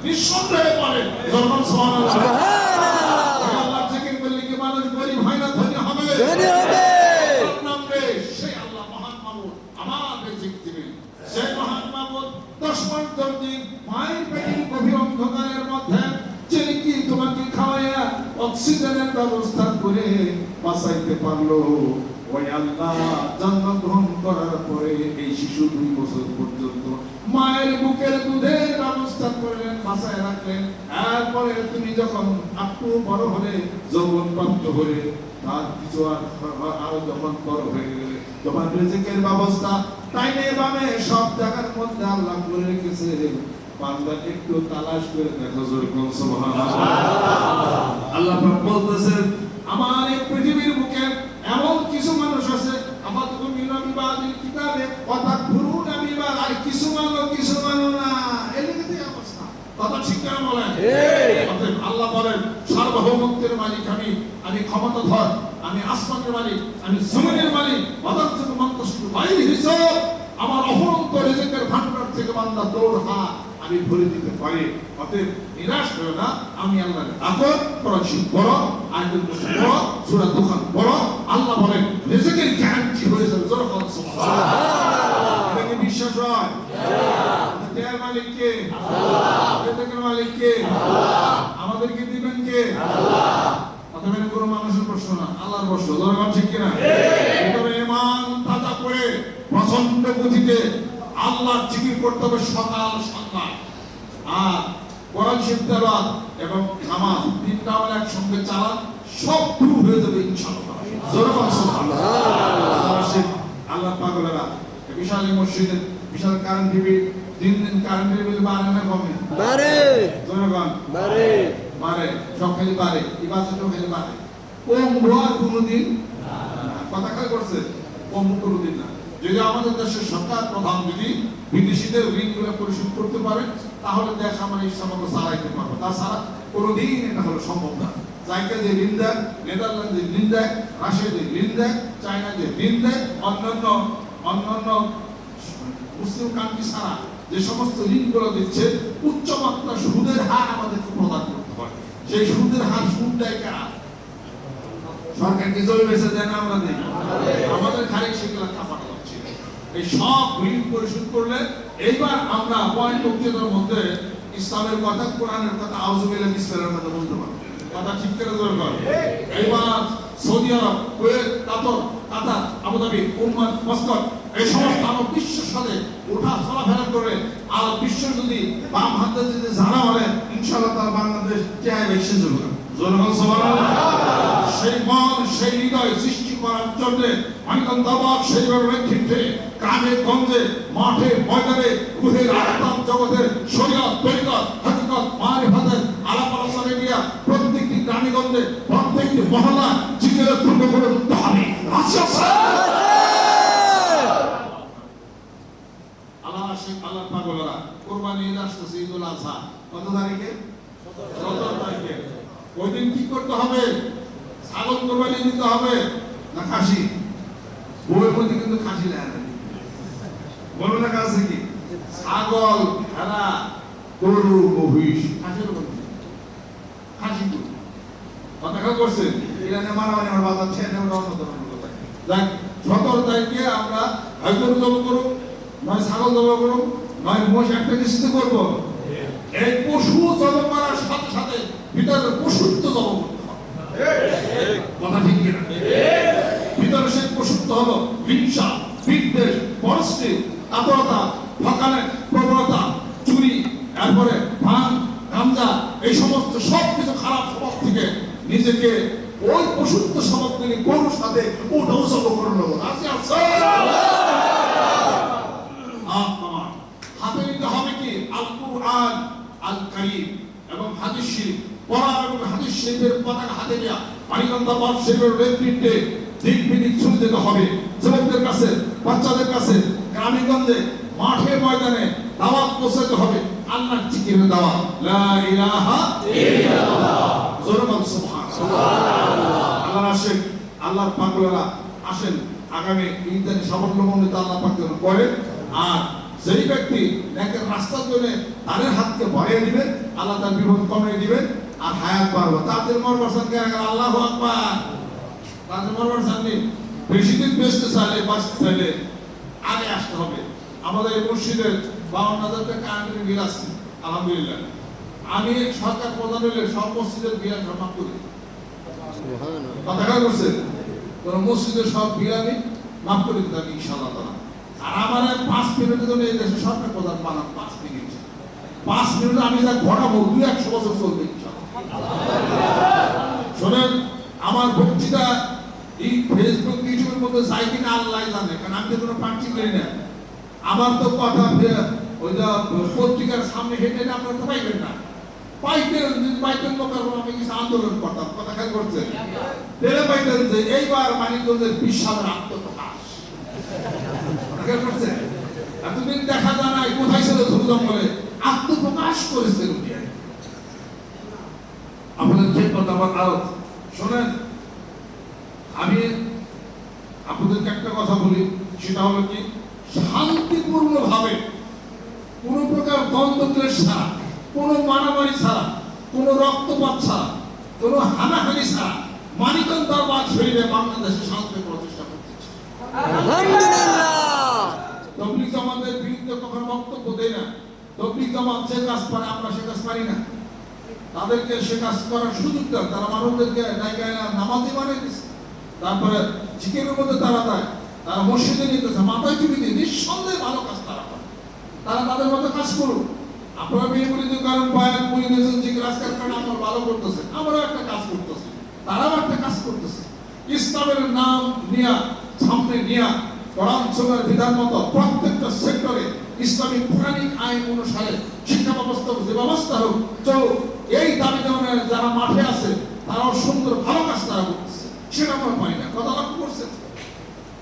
নিঃসন্দেহে বলে যখন সুবহানাল্লাহ, সুবহানাল্লাহ। আল্লাহর জিকির করলে কি মানুষ গরিব হয় না, ধনী হবে? ধনী হবে। নামে সেই আল্লাহ মহান মাবুদ আমার রিজিক দিবেন। সেই মহান মাবুদ 10 মাস 10 দিন মায়ের পেটের গভীর অন্ধকারের মধ্যে চিনি তোমাকে খাওয়াইয়া অক্সিজেনের ব্যবস্থা করে বাঁচাইতে পারলো। ওই আল্লাহ জন্মগ্রহণ করার পরে এই শিশু 2 বছর পর্যন্ত মায়ের বুকের দুধের ব্যবস্থা করলেন, বাঁচায় রাখলেন। এরপরে তুমি যখন একটু বড় হলে, যৌবন প্রাপ্ত হলে, তার কিছু আরো যখন বড় হয়ে গেলে, তোমার রিজিকের ব্যবস্থা ডাইনে বামে সব জায়গার মধ্যে আল্লাহ করে রেখেছে। বান্দা একটু তালাশ করে দেখো, যেরকম সুবহানাল্লাহ। আল্লাহ পাক বলতেছেন আমার এই পৃথিবীর বুকে এমন কিছু মানুষ আছে, আমাদের মিনাবি বাদিল কিতাবে অর্থাৎ পুরুনা বিবাদ, আর কিছু মানো না, এলিগেতে অবস্থা। কথা ঠিক কেন বলেন? ঠিক। আল্লাহ বলেন সার্বভৌমত্বের মালিক আমি ক্ষমতাধর, আমি আসমানের মালিক, আমি জমিনের মালিক, অর্থাৎ মন্তসিব বাইরে হিসাব আমার অফুরন্ত রিজিকের ভান্ডার থেকে বান্দা দৌড় হাত আমি ভরে দিতে পারি। অতএব নিরাশ হও না, আমি আল্লাহর আদর করেছি বড়, আয়াতুল কুরসি বড়, সূরা দুখান বড়। আল্লাহ বলেন রিজিকের গ্যারান্টি হয়েছে, জোরে বল সুবহানাল্লাহ। এটা কি বিশ্বাস হয়? দেয়ার মালিক কে? আল্লাহ। রিজিকের মালিক কে? আল্লাহ। আমাদেরকে দিবেন কে? আল্লাহ। কথা মেনে কোনো মানুষের প্রশ্ন না, আল্লাহর প্রশ্ন। জনগণ ঠিক কিনা? ভিতরে ঈমান তাজা করে প্রচন্ড গতিতে আল্লাহর জিকির করতে হবে সকাল সন্ধ্যা। আর কোরআন শরীফ তেলাওয়াত এবং নামাজ তিনটা হলে একসঙ্গে চালান, সব পুরো হয়ে যাবে ইনশাআল্লাহ। জনগণ সুবহানাল্লাহ। আল্লাহ পাগলেরা বিশাল এই মসজিদের বিশাল কারেন্ট টিভি, দিন দিন কারেন্ট বিল বাড়ে না কমে? বাড়ে। জনগণ বাড়ে। বাড়ে, সব খালি বাড়ে, ইবাদতও খালি বাড়ে। কমবো আর কোনোদিন কথা খেয়াল করছে? কমবো কোনোদিন না। যদি আমাদের দেশের সরকার প্রধান যদি বিদেশিদের ঋণগুলো পরিশোধ করতে পারে, তাহলে দেশ আমরা ইসলামকে চালাইতে পারবো। তাছাড়া কোনোদিন এটা হলো সম্ভব না। চাইনা যে ঋণ দেয়, নেদারল্যান্ডে ঋণ দেয়, রাশিয়াতে ঋণ দেয়, চায়নাতে ঋণ দেয়, অন্যান্য মুসলিম কান্ট্রি ছাড়া যে সমস্ত ঋণগুলো দিচ্ছে, উচ্চমাত্রা সুদের হার আমাদেরকে প্রদান করতে হয়। সেই সুদের হার, সুদ দেয় কারা? সরকার কি জমি বেচে দেয় না? আমরা দিই। আমাদের খালি সেগুলো কাপানো হচ্ছে। এই সব ঋণ পরিশোধ করলে এইবার আমরা পয়েন্ট বক্তৃতার মধ্যে ইসলামের কথা, কোরআনের কথা, আউযুবিল্লাহি বিসমিল্লাহর কথা বলতে পারবো। কথা ঠিক করে দরকার। এইবার সৌদি আরব, কুয়েত, কাতার, আবুধাবি, ওমান, মাস্কাট এই সমস্ত আরব বিশ্বের সাথে ওঠা চলাফেরা করে আরব বিশ্ব যদি বাম হাতে যদি জানা বলে, ইনশাআল্লাহ তার বাংলাদেশ চেয়ে বেশি চলবে। জনগণ সুবহানাল্লাহ। সেই মন, সেই হৃদয় সৃষ্টি করার জন্য মানিকগঞ্জ দাওয়াত সেইভাবে নেতৃত্বে গ্রামে গঞ্জে, মাঠে ময়দানে, গুহের আত্মার জগতের শরীয়ত, তরিকত, হাকিকত, মারিফাতের আলাপ আলোচনা নিয়ে প্রত্যেকটি গ্রামে গঞ্জে, প্রত্যেকটি মহল্লা জিকিরের পূর্ণ করে উঠতে হবে। আল্লাহ পাগলেরা কুরবানি ঈদ আসতেছে, ঈদুল আযহা কত তারিখে? 17 তারিখে। ওই দিন কি করতে হবে? ছাগল কোরবানি দিতে হবে না খাসি? বউয়ের মধ্যে কিন্তু খাসি নেয় না, বলো না কাছে কি? ছাগল, ভেড়া, গরু, মহিষ, খাসির মধ্যে খাসি কথা খেয়াল করছেন? ইরানে মারামারি আমার বাজার ছেড়ে নেওয়ার অন্য ধরনের কথা। যাক, 17 তারিখে আমরা হয় গরু জব করুক, নয় ছাগল জব করুক, নয় মোষ একটা কিস্তি করবো। এই পশু জব করার সাথে সাথে ভিতরে পশুত্ব জব করতে হবে। কথা ঠিক কিনা? ভিতরে সেই পশুত্ব হলো হিংসা, বিদ্বেষ, পরশ্রী, কাতরতা, ঠকানের প্রবণতা, চুরি, এরপরে ভাঙ, গাঞ্জা, এই সমস্ত সবকিছু খারাপ স্বভাব থেকে নিজেকে ওই পশুত্ব স্বভাব থেকে গরুর সাথে ওটাও জব করে নেবো। হাতে নিতে হবে কি? আল কুরআন, আল কারীম এবং হাদিস শরীফ পড়া এবং হাদিস শরীফের পতাকা হাতে নেওয়া। মানিকগঞ্জ দাওয়াত শরীফের নেতৃত্বে দিক বিদিক চলে যেতে হবে। যুবকদের কাছে, বাচ্চাদের কাছে, গ্রামে গঞ্জে, মাঠে ময়দানে দাওয়াত পৌঁছাতে হবে। আল্লাহর জিকিরের দাওয়াত, লা ইলাহা ইল্লাল্লাহ। জোরে বল সুবহানাল্লাহ। আল্লাহর আশিক, আল্লাহর পাগলেরা আসেন, আগামী ঈদের সাফল্যমণ্ডিত আল্লাহ পাক যেন করেন। আর যেই ব্যক্তি নেকের রাস্তার জন্য তাদের হাতকে বাড়িয়ে দিবেন, আল্লাহ তার বিপদ কমিয়ে দিবেন আর হায়াত বাড়বে। তাদের মরবাসান কে আল্লাহু আকবার। তাদের মরবাসান নেই। বেশি দিন বেঁচতে চাইলে, বাঁচতে চাইলে আগে আসতে হবে। আমাদের এই মসজিদের 52,000 টাকা কারেন্টের বিল আছে, আলহামদুলিল্লাহ। আমি সরকার প্রধান হলে সব মসজিদের বিল জমা করি। কথা কাজ করছে, কোন মসজিদের সব বিল আমি মাফ করে দিতাম ইনশাআল্লাহ তাআলা। আর আমার 5 মিনিটের জন্য এই দেশে সরকার প্রধান বানান 5 মিনিট। 5 মিনিটে আমি যা ঘটাবো 200 বছর চলবে ইনশাআল্লাহ। শোনেন, আমার বক্তৃতা এই ফেসবুক, ইউটিউবের মধ্যে যাই কিনা আল্লাহ জানে, কারণ আমি তো কোনো পার্টি করি না। আমার তো কথা ওই পত্রিকার সামনে হেঁটে আপনারা তো পাইবেন না। পাইতেন লোকের আমি কিছু আন্দোলন করতাম। কথা খেয়াল করছেন? পাইতেন যে এইবার মানিকগঞ্জের বিশাল আত্মপ্রকাশ। এতদিন দেখা যায় না কোথায় ছিল ঝুড়ি জঙ্গলে, আত্মপ্রকাশ করেছে। আপনাদের যে কথা আরো শোনেন, আমি আপনাদেরকে একটা কথা বলি, সেটা হলো কি, শান্তিপূর্ণ ভাবে কোন প্রকার দ্বন্দ্ব ক্লেশ ছাড়া, কোন মারামারি ছাড়া, কোন রক্তপাত ছাড়া, কোন হানাহানি ছাড়া মানিকগঞ্জ দরবার শরীরে বাংলাদেশে শান্তি প্রতিষ্ঠা করতেছে। আলহামদুলিল্লাহ। তবলিগ জামাতের বিরুদ্ধে কখনো বক্তব্য দেয় না। তবলিগ জামাত যে কাজ পারে আমরা সে কাজ পারি না। তাদেরকে সে কাজ করার সুযোগ দেন, তারা মানুষদেরকে জায়গায় নামাজি বানিয়ে দিচ্ছে, তারপরে জিকিরের মধ্যে তারা দেয়, তারা মসজিদে নিতেছে, মাথায় চুপি দিয়ে নিঃসন্দেহে ভালো কাজ তারা করে। তারা তাদের মতো কাজ করুক। আপনারা বিয়ে মুরিদ করেন, বয়ান মুরিদ হয়েছেন, জিকির আজকাল কারণে আমরা ভালো করতেছে, আমরাও একটা কাজ করতেছি, তারাও একটা কাজ করতেছে। ইসলামের নাম নিয়া সামনে নিয়া কোরআন সুন্নাহর বিধান মতো প্রত্যেকটা সেক্টরে ইসলামিক পুরাণিক আইন অনুসারে শিক্ষা ব্যবস্থা যে ব্যবস্থা হোক চলুক, এই দাবি দামে যারা মাঠে আছে তারাও সুন্দর ভালো কাজ তারা করতেছে, সেটা আমরা পাই না। কথা লক্ষ্য করছেন?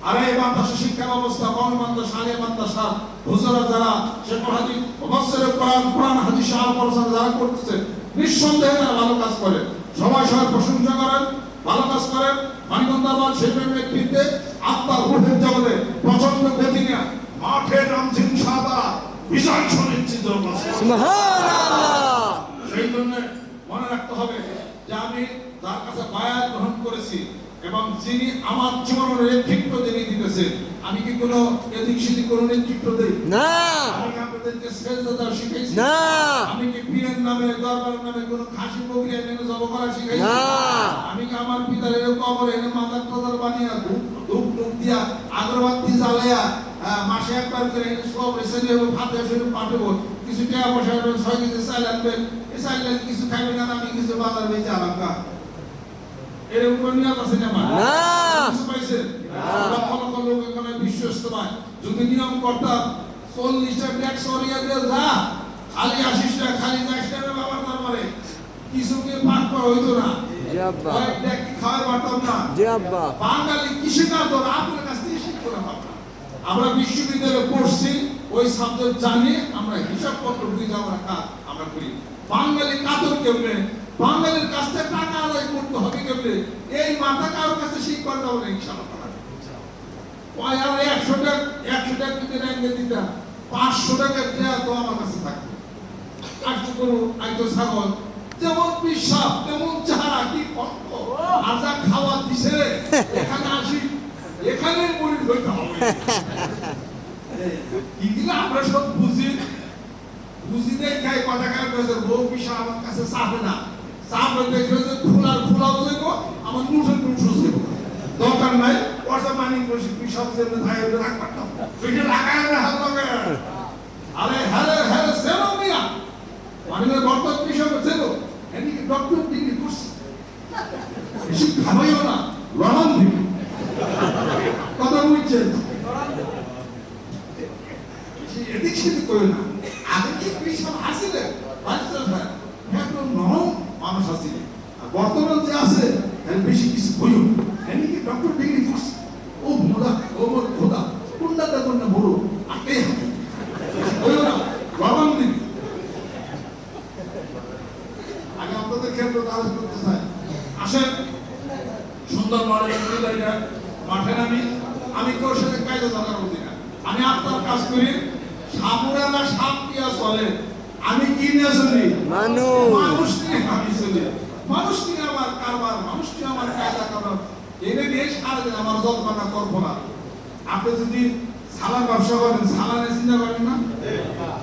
আর এই মাদ্রাসা শিক্ষা ব্যবস্থা, কম মাদ্রাসা, আলিয়া মাদ্রাসা, হুজুরা যারা শেখ হাদিস মুফাসসিরে কোরআন হাদিস আল পড়াশোনা যারা করতেছে, নিঃসন্দেহে তারা ভালো কাজ করে। সবাই সবার প্রশংসা করেন, ভালো কাজ করেন। মানিকন্দাবাদ শিল্পের নেতৃত্বে আত্মার রূহের জগতে প্রচন্ড গতি নিয়ে মাঠে নামছেন ইনশাআল্লাহ, বিজয় সুনিশ্চিত করছে। সুবহানাল্লাহ। সেই জন্য মনে রাখতে হবে যে আমি যার কাছে বায়াত গ্রহণ করেছি এবং যিনি আমার জীবনের নেতৃত্ব যিনি দিতেছেন, আমি কি কোনো এদিক সেদিক কোনো নেতৃত্ব দেই না, আমি কি আপনাদেরকে সেজদা দেওয়া শিখাইছি না, আমি কি পীরের নামে দরবারের নামে কোনো খাসি বকরি এনে জব করা শিখাইছি না, আমি কি আমার পিতার এর কবর এনে মাথার কদর বানিয়ে ধূপ দিয়া আগরবাতি জ্বালায়া মাসে একবার করে এনে সব এসে দেবো, ভাতে শরীর পাঠাবো, কিছু টাকা পয়সা 6 কেজি চাল আনবেন, এই চাল কিছু খাইবেন না, আমি কিছু বাজার বেচে আলাদা এরকম কোন নিয়ম আছে না? না, কিছু পাইছেন? লক্ষ লক্ষ লোক এখানে বিশ্বস্ত নয়। যদি নিয়ম করতাম 40টা ট্যাক্স সরিয়ে দিয়ে যা, খালি আসিস না, খালি যাইস না রে বাবার দরবারে, কিছু কি পাঠ করা হইতো না, জি আব্বা, কয়েকটা কি খাওয়াই পারতাম না। জি আব্বা। বাঙালি কৃষি কাজ আপনার কাছ থেকে শিখতে পারতাম। আমরা বিশ্ববিদ্যালয়ে পড়ছি, ওই সাবজেক্ট জানি, আমরা হিসাব পত্র বুঝে আমরা কাজ আমরা করি। বাঙালি কাতর কেমনে, বাঙালির কাছ থেকে টাকা আদায় করতে হবে কেমনে, এই মাথা কারোর কাছে শিখতে হবে না ইনশাআল্লাহ। ওই আর 100 টাকা যদি রেঙ্গে দিতাম, 500 টাকা দেয়া তো আমার কাছে থাকবে। আজকে করো আইতো ছাগল, যেমন পিসাব তেমন চেহারা, কি কষ্ট, আর যা খাওয়া দিছে এখানে আসি, এখানে মরিদ হইতে হবে। এগুলো আমরা সব বুঝি, বুঝিতে খাই কথা খাই করেছে, বউ পিসা আমার কাছে চাপে না, চাপে দেখলে যে খোলাও যাইব, আমার নুঠে যাইব, দরকার নাই পয়সা মানি বসে পিসাব যে ধাই রাখবার না, ওইটা লাগায় না হাত লাগায়। আরে হ্যাঁ সেরো মিয়া মানে বর্তমান পিসাব সেরো এদিকে ডক্টর ডিগ্রি কোর্স বেশি খাবাইও না, লড়ান দিবি কথা বুঝছেন, এদিক সেদিক করে না। আগে কি পিসাব আসিলে একদম নরম মানুষ আসিলে, আর বর্তমান যে আছে বেশি কিছু হইও এদিকে ডক্টর ডিগ্রি কোর্স, ও মোদা ও মোর খোদা কোনটা কোন না বড় আটে হইও না, লড়ান দিবি। আগে আপনাদের ক্ষেত্রে কাজ করতে চাই, আসেন সুন্দর মাঠে আমি কেউ সাথে কায়দা জানার মধ্যে না, আমি আপনার কাজ করি। সাপুরারা সাপ দিয়া চলে, আমি কি নিয়ে চলি? মানুষ নিয়ে আমি চলি, মানুষ নিয়ে আমার কারবার, মানুষ নিয়ে আমার কায়দা কারবার, এনে নিয়ে সারাদিন আমার জল্পনা কল্পনা। আপনি যদি সালার ব্যবসা করেন, সালানের চিন্তা করেন না?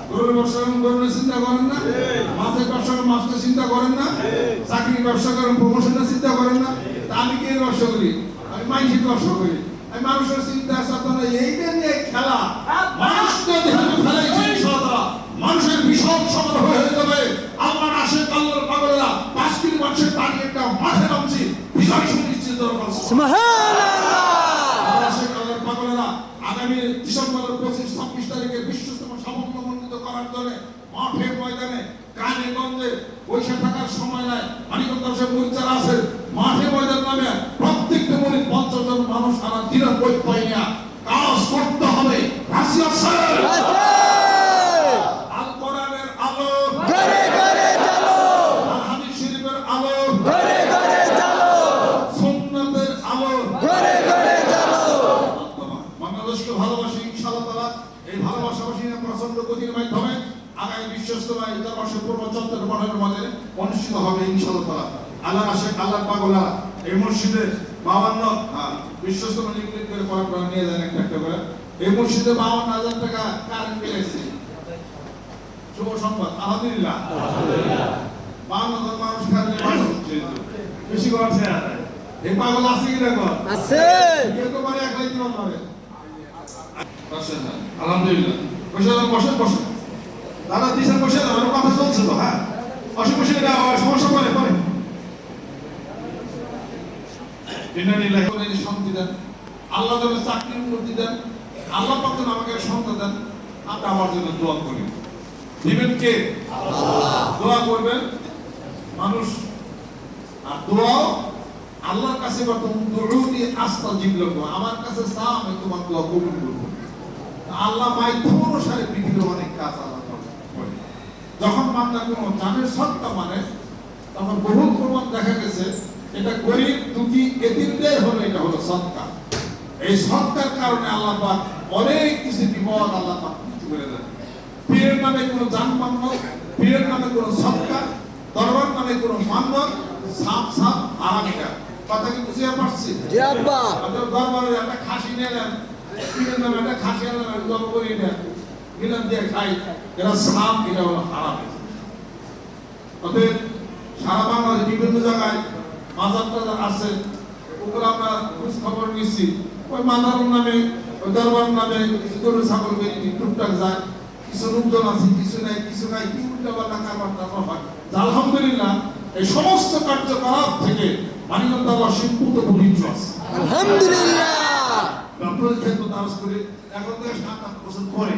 গরুর ব্যবসা করেন, গরুর চিন্তা করেন না? মাছের ব্যবসা করেন, মাছটা চিন্তা করেন না? চাকরির ব্যবসা করেন, প্রমোশনের চিন্তা করেন না? তা আমি কি ব্যবসা করি? আমি মাইন্সের ব্যবসা করি। আমি মানুষের চিন্তা চেতনা এইটা নিয়ে খেলা, মানুষকে যেহেতু ফেলাইছি ইনশাআল্লাহ মানুষের বিশাল সমাধান হয়ে যাবে। আমার আশে আল্লাহর পাগলেরা 5 কিলো মানুষের টার্গেট একটা মাঠে নামছি, বিজয় সুনিশ্চিত করছি। সুবহানাল্লাহ। আশে আল্লাহর পাগলেরা আগামী ডিসেম্বরের 25-26 তারিখে বিশ্বস্তম সামগ্রমণ্ডিত করার জন্য মাঠের ময়দানে কানে গঞ্জে বসে থাকার সময় নাই। মানিকগঞ্জের মরিচারা আছে, মাঠে ময়দান নামে প্রত্যেকটা মরিচ 50 জন মানুষ সারা দিনের বই পাই না, কাজ করতে হবে। রাজি আছে? আল কোরআনের আলো ঘরে ঘরে জ্বালো, আল হাদিস শরীফের আলো ঘরে ঘরে জ্বালো, সুন্নাতের আলো ঘরে ঘরে জ্বালো। বাংলাদেশকে ভালোবাসি ইনশাআল্লাহ তাআলা। এই ভালোবাসাবাসী প্রচন্ড গতির মাধ্যমে আগামী বিশ্বস্তময় ইতারবাসী পূর্ব চত্বর মঠের মধ্যে অনুষ্ঠিত হবে ইনশাআল্লাহ তাআলা। আল্লাহর আশিক আল্লাহর পাগলেরা এই মসজিদে 52 বিশ্বস্তম লিখলিখ করে পড়া নিয়ে যান একটা করে। এই মসজিদে 52,000 টাকা কারেন্ট বিল এসেছে। শুভ সংবাদ, আলহামদুলিল্লাহ। 50,000 মানুষ খালি মানুষ হচ্ছে বেশি করছে এই পাগল আছে কি দেখো আছে কেউ তো পারে একলাই দিন পারে বসেন না আলহামদুলিল্লাহ বসেন বসেন দাদা দিশা বসে আমার কথা চলছে তো হ্যাঁ বসে এটা সমস্যা পরে পরে ইন্নালিল্লাহি ওয়া ইন্না ইলাইহি শান্তি দেন আল্লাহ যেন চাকরির উন্নতি দেন আল্লাহ পাক যেন আমাকে সন্তান দেন আপনি আমার জন্য দোয়া করেন দিবেন কে আল্লাহ দোয়া করবেন মানুষ আর দোয়া আল্লাহর কাছে বর্তমান দুরুদি আস্তাজিব লাকুম আমার কাছে চাও আমি তোমার দোয়া কবুল করব আল্লাহ মাধ্যম অনুসারে পৃথিবীর অনেক কাজ আল্লাহ করে যখন বান্দা কোনো জানের সত্তা মানে তখন বহু প্রমাণ দেখা গেছে এটা গরিব দুঃখী এতিমদের হলো এটা হলো সদকা এই সদকার কারণে আল্লাহ পাক অনেক কিছু বিপদ আল্লাহ পাক মুক্তি করে দেন পীরের নামে কোনো জান মান্নত পীরের নামে কোনো সদকা দরবার নামে কোনো মান্নত সাপ সাপ হারামিটা কথা কি বুঝিয়ে পারছি জি আব্বা আপনার দরবারে একটা খাসি নিলেন পীরের নামে একটা খাসি আনলেন জব করে নিলেন দিয়ে খাই এরা সাপ এটা হলো হারামি অতএব সারা বাংলাদেশে বিভিন্ন জায়গায় মাজার টাজার আছে ওগুলো আমরা খোঁজ খবর নিচ্ছি ওই মাজার নামে ওই দরবার নামে কিছু গরু ছাগল বেরিয়ে টুকটাক যায় কিছু লোকজন আছে কিছু নাই কি উল্টা পাল্টা কারবার টারবার হয় আলহামদুলিল্লাহ এই সমস্ত কার্যকলাপ থেকে মানিকগঞ্জ শিবপুত পবিত্র আছে আলহামদুলিল্লাহ আপনাদের ক্ষেত্রে দাস করে এখন থেকে 7-8 বছর পরে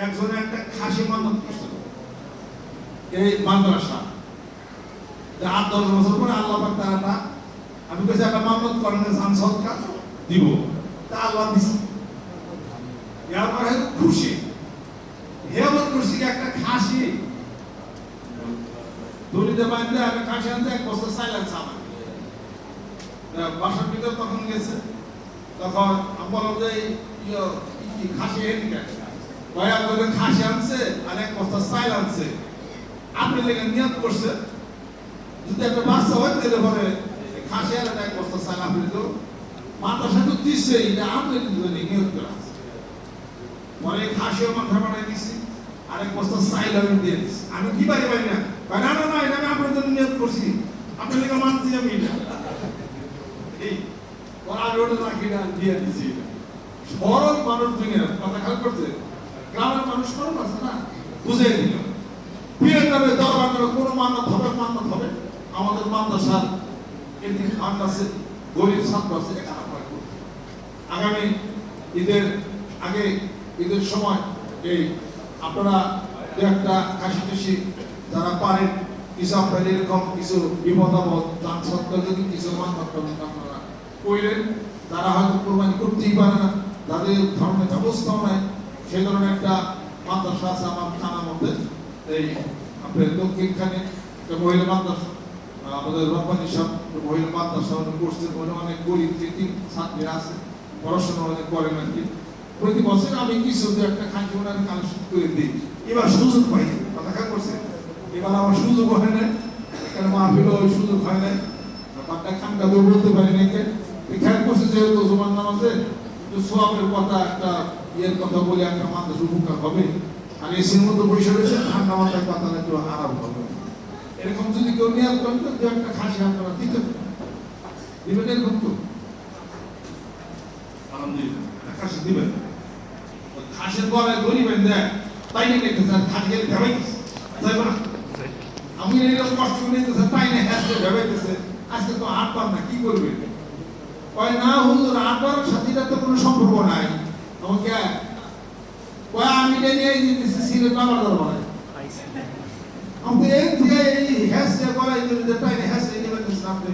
একজনে একটা খাসি মানত করছে এই মাদ্রাসা 8-10 বছর পরে আল্লাহ পাক তারা আমি কইছি একটা মানত করেন জান সদকা দিব তা আল্লাহ দিছে এরপরে খুশি হেমত খুশি একটা খাসি দড়িতে বাঁধলে আমি খাসি আনতে এক বস্তা সাইলেন্স আমার বাসার ভিতর তখন গেছে তখন আমি বললাম যে কি খাসি এনে গেছে কয়েক করে খাসি আনছে আর এক বস্তা সাইল আনছে আপনি লেগে নিয়ত করছে যদি একটা বাচ্চা হয় তাহলে পরে খাসি আর এক বস্তা সাইল আপনি তো মাথার সাথে দিচ্ছে এটা আপনি নিয়ত করে আছে পরে খাসিও মাথা বানাই দিছি আরেক বস্তা সাইল আমি দিয়ে দিছি আমি কি পারি না না না না এটা আমি আপনার জন্য নিয়ত করছি আপনি লেগে মানছি আমি এটা এই ওর আগে ওটা রাখি না দিয়ে দিছি সরল মানুষ দুনিয়া কথা খেয়াল করছে গ্রামের মানুষ সরল আছে না বুঝে দিল পীরের নামে দরবার নামে কোনো মান্নত হবে আমাদের মাদ্রাসার এদিন ফান্ড আছে গরিব ছাত্র আছে এখানে আপনারা করতে আগামী ঈদের সময় এই আপনারা একটা কাশি টাশি যারা পারেন কিছু আপনার এরকম কিছু বিপদ আপদ দান সত্ত্বেও যদি কিছু মান্নত করেন আপনারা কইলেন তারা হয়তো কোরবানি করতেই পারে না তাদের ধর্মের ব্যবস্থাও নাই সেই ধরনের একটা মাদ্রাসা আছে আমার থানার মধ্যে এই আপনার দক্ষিণখানে একটা মহিলা মাদ্রাসা আমাদের রব্বানি সাহেব মহিলা মাদ্রাসা করছেন অনেক গরিব তিন ছাত্রী আছে পড়াশোনা অনেক করেন আর কি প্রতি বছর আমি কিছু একটা খাঁটি ওনার কালেকশন করে দিই এবার সুযোগ পাই কথা খেয়াল করছে এবার আমার সুযোগ হয় না কারণ মাহফিল ওই সুযোগ হয় না ব্যাপারটা খানটা তো বলতে পারি না খেয়াল করছে যেহেতু জুমার নামাজে সোয়াবের কথা একটা ইয়ের কথা বলে একটা মানুষ উপকার হবে আর এসির মধ্যে বসে রয়েছে ঠান্ডা মাথায় কথা একটু আরাম হবে এরকম যদি কেউ নিয়াদ করেন তো দু একটা খাসি আপনারা দিতে দিবেন এরকম তো আলহামদুলিল্লাহ খাসি দিবেন খাসির গলায় দড়ি বেঁধে তাই নিয়ে দেখতেছেন খাসি গেলে ভেবাইতেছে তাই না আমি এরকম কষ্ট নিতেছে তাই না হ্যাঁ ভেবাইতেছে আজকে তো আট পান না কি করবে কয় না হুজুর আটবার সাথীটা তো কোনো সম্পর্ক নাই আমাকে কয় আমি নিয়ে দিতেছি সিলেট বাবার দরবারে আমি এই যে এই হ্যাসে করাই যে তাই না হ্যাসে নিয়ে দিতেছি আপনি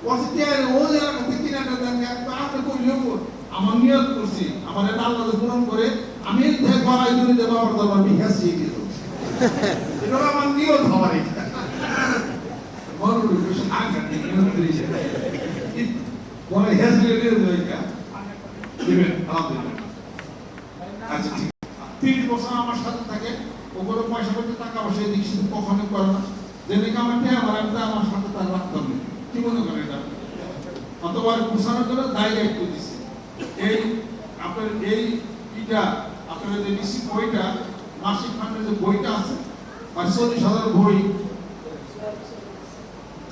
ওসিতে ও যারা কিনাটা দেন আপনি কইলেও আমার নিয়ত করছি আমার এটা আল্লাহ পূরণ করে আমি এই থেকে করাই দিতে বাবার দরবার আমি হ্যাসে দিয়ে দেবো এটা আমার নিয়ত হওয়ার এটা মরুল বেশ আগে নিয়ত করেছে বলে হেসলে দিয়ে দেয় দিবেন আলহামদুলিল্লাহ আচ্ছা ঠিক 30 বছর আমার সাথে থাকে ওগুলো পয়সা করতে টাকা পয়সা এদিক শুধু কখনো করে না যেদিকে আমার টেয়া আমার সাথে তার রাখতাম না কি মনে করেন এটা অতবার গুছানোর জন্য দায়িত্ব দিচ্ছে এই আপনার এই ইটা আপনার যে নিশ্চিত বইটা মাসিক ফান্ডের যে বইটা আছে 40,000 বই